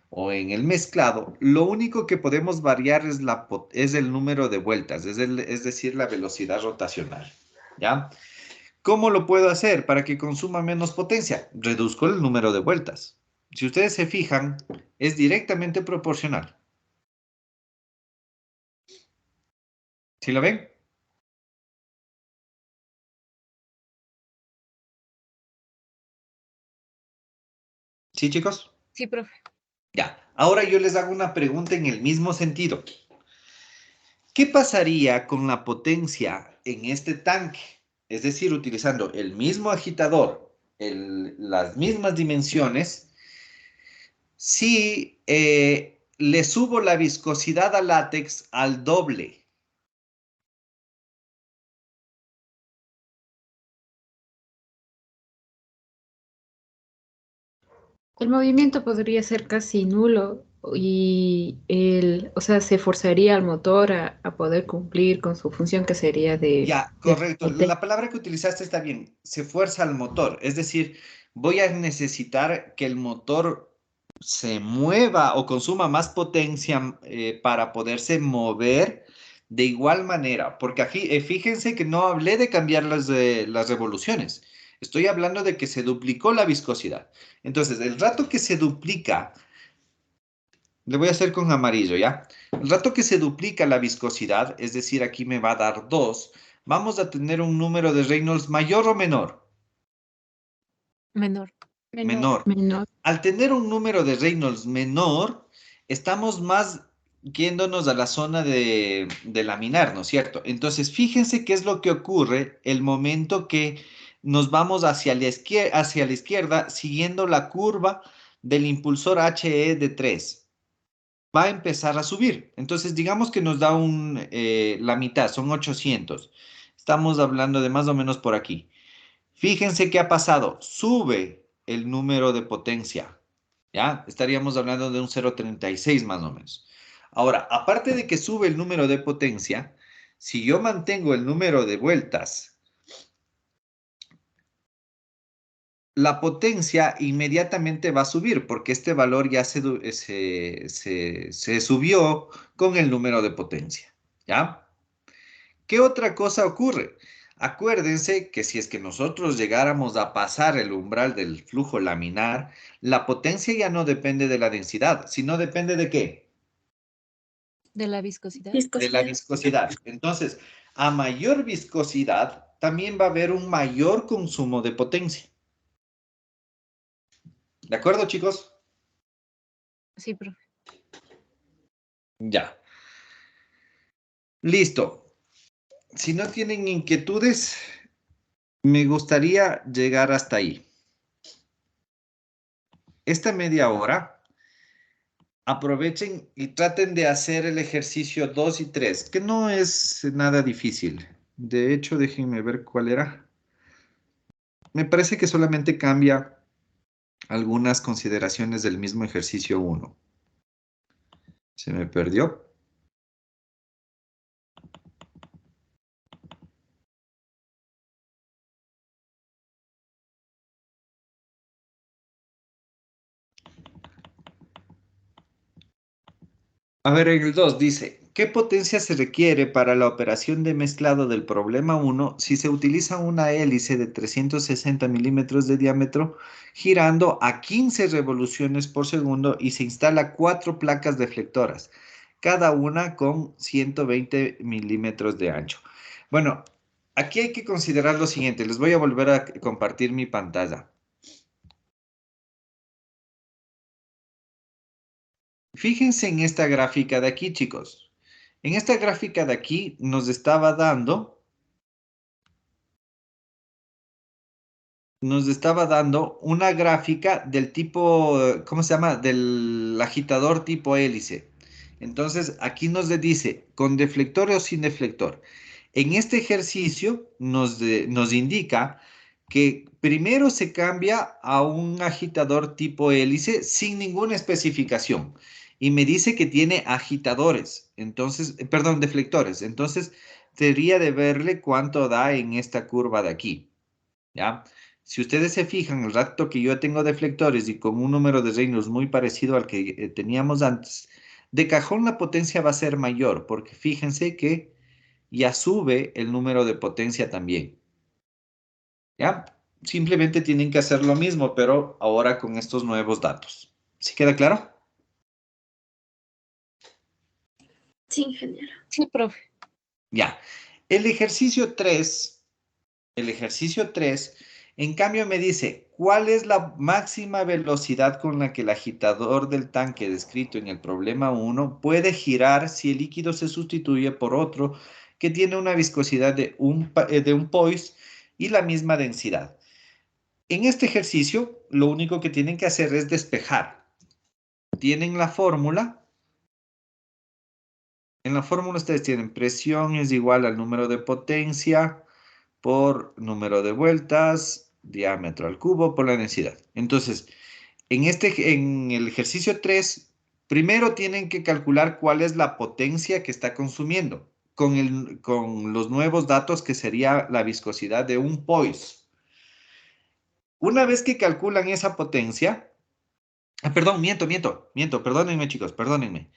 o en el mezclado, lo único que podemos variar es el número de vueltas, es decir, la velocidad rotacional. ¿Ya? ¿Cómo lo puedo hacer para que consuma menos potencia? Reduzco el número de vueltas. Si ustedes se fijan, es directamente proporcional. ¿Sí lo ven? ¿Sí, chicos? Sí, profe. Ya. Ahora yo les hago una pregunta en el mismo sentido. ¿Qué pasaría con la potencia en este tanque? Es decir, utilizando el mismo agitador, las mismas dimensiones, si le subo la viscosidad al látex al doble. El movimiento podría ser casi nulo y o sea, se forzaría al motor a poder cumplir con su función que sería Ya, de correcto. potencia. La palabra que utilizaste está bien. Se fuerza al motor. Es decir, voy a necesitar que el motor se mueva o consuma más potencia para poderse mover de igual manera. Porque aquí, fíjense que no hablé de cambiar las revoluciones. Estoy hablando de que se duplicó la viscosidad. Entonces, el rato que se duplica, le voy a hacer con amarillo, ¿ya? El rato que se duplica la viscosidad, es decir, aquí me va a dar 2, vamos a tener un número de Reynolds mayor o menor. Menor. Menor. Menor. Al tener un número de Reynolds menor, estamos más yéndonos a la zona de laminar, ¿no es cierto? Entonces, fíjense qué es lo que ocurre el momento que nos vamos hacia la izquierda siguiendo la curva del impulsor HE de 3. Va a empezar a subir. Entonces, digamos que nos da la mitad, son 800. Estamos hablando de más o menos por aquí. Fíjense qué ha pasado. Sube el número de potencia. ¿Ya? Estaríamos hablando de un 0,36 más o menos. Ahora, aparte de que sube el número de potencia, si yo mantengo el número de vueltas, la potencia inmediatamente va a subir porque este valor ya se subió con el número de potencia. ¿Ya? ¿Qué otra cosa ocurre? Acuérdense que si es que nosotros llegáramos a pasar el umbral del flujo laminar, la potencia ya no depende de la densidad, sino depende de ¿qué? De la viscosidad. De la viscosidad. Entonces, a mayor viscosidad, también va a haber un mayor consumo de potencia. ¿De acuerdo, chicos? Sí, profe. Ya. Listo. Si no tienen inquietudes, me gustaría llegar hasta ahí. Esta media hora, aprovechen y traten de hacer el ejercicio 2 y 3, que no es nada difícil. De hecho, déjenme ver cuál era. Me parece que solamente cambia algunas consideraciones del mismo ejercicio 1. Se me perdió. A ver, en el 2 dice, ¿Qué potencia se requiere para la operación de mezclado del problema 1 si se utiliza una hélice de 360 milímetros de diámetro girando a 15 revoluciones por segundo y se instala 4 placas deflectoras, cada una con 120 milímetros de ancho? Bueno, aquí hay que considerar lo siguiente. Les voy a volver a compartir mi pantalla. Fíjense en esta gráfica de aquí, chicos. En esta gráfica de aquí nos estaba dando una gráfica del tipo, ¿cómo se llama? Del agitador tipo hélice. Entonces, aquí nos dice, ¿con deflector o sin deflector? En este ejercicio nos indica que primero se cambia a un agitador tipo hélice sin ninguna especificación. Y me dice que tiene agitadores, entonces, perdón, deflectores. Entonces, debería de verle cuánto da en esta curva de aquí, ¿ya? Si ustedes se fijan, el rato que yo tengo deflectores y con un número de Reynolds muy parecido al que teníamos antes, de cajón la potencia va a ser mayor, porque fíjense que ya sube el número de potencia también. ¿Ya? Simplemente tienen que hacer lo mismo, pero ahora con estos nuevos datos. ¿Sí queda claro? Sí, ingeniero. Sí, profe. Ya. El ejercicio 3, en cambio me dice, ¿cuál es la máxima velocidad con la que el agitador del tanque descrito en el problema 1 puede girar si el líquido se sustituye por otro que tiene una viscosidad de un poise y la misma densidad? En este ejercicio, lo único que tienen que hacer es despejar. Tienen la fórmula. En la fórmula ustedes tienen presión es igual al número de potencia por número de vueltas, diámetro al cubo por la densidad. Entonces, en el ejercicio 3, primero tienen que calcular cuál es la potencia que está consumiendo con los nuevos datos que sería la viscosidad de un poise. Una vez que calculan esa potencia, perdón, miento, perdónenme chicos, perdónenme.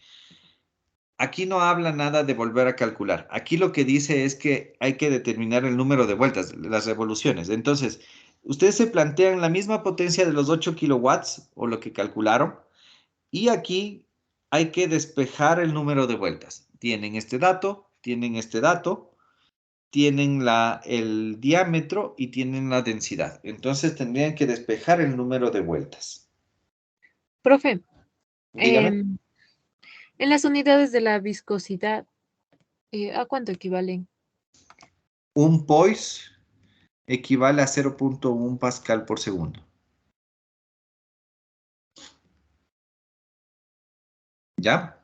Aquí no habla nada de volver a calcular. Aquí lo que dice es que hay que determinar el número de vueltas, las revoluciones. Entonces, ustedes se plantean la misma potencia de los 8 kilowatts o lo que calcularon y aquí hay que despejar el número de vueltas. Tienen este dato, tienen el diámetro y tienen la densidad. Entonces tendrían que despejar el número de vueltas. Profe, Dígame. en las unidades de la viscosidad, ¿a cuánto equivalen? Un poise equivale a 0.1 pascal por segundo. ¿Ya?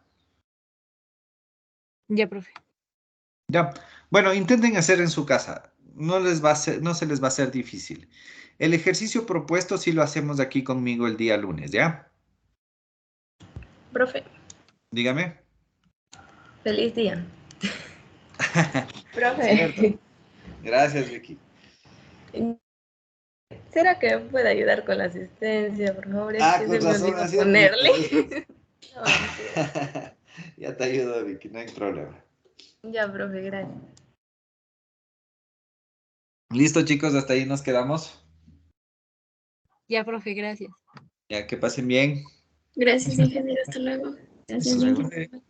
Ya, profe. Ya. Bueno, intenten hacer en su casa. No se les va a hacer difícil. El ejercicio propuesto sí lo hacemos aquí conmigo el día lunes, ¿ya? Profe, Dígame. feliz día. Cierto. Profe, Gracias, Vicky. ¿será que me puede ayudar con la asistencia, por favor? Es que con se me razón, olvidó así ponerle. es. No, mentira. Ya te ayudo, Vicky, no hay problema. Ya, profe, gracias. Listo, chicos, hasta ahí nos quedamos. Ya, profe, gracias. Ya que pasen bien. Gracias, ingeniero. Hasta luego. Gracias, Hasta luego. ingeniero.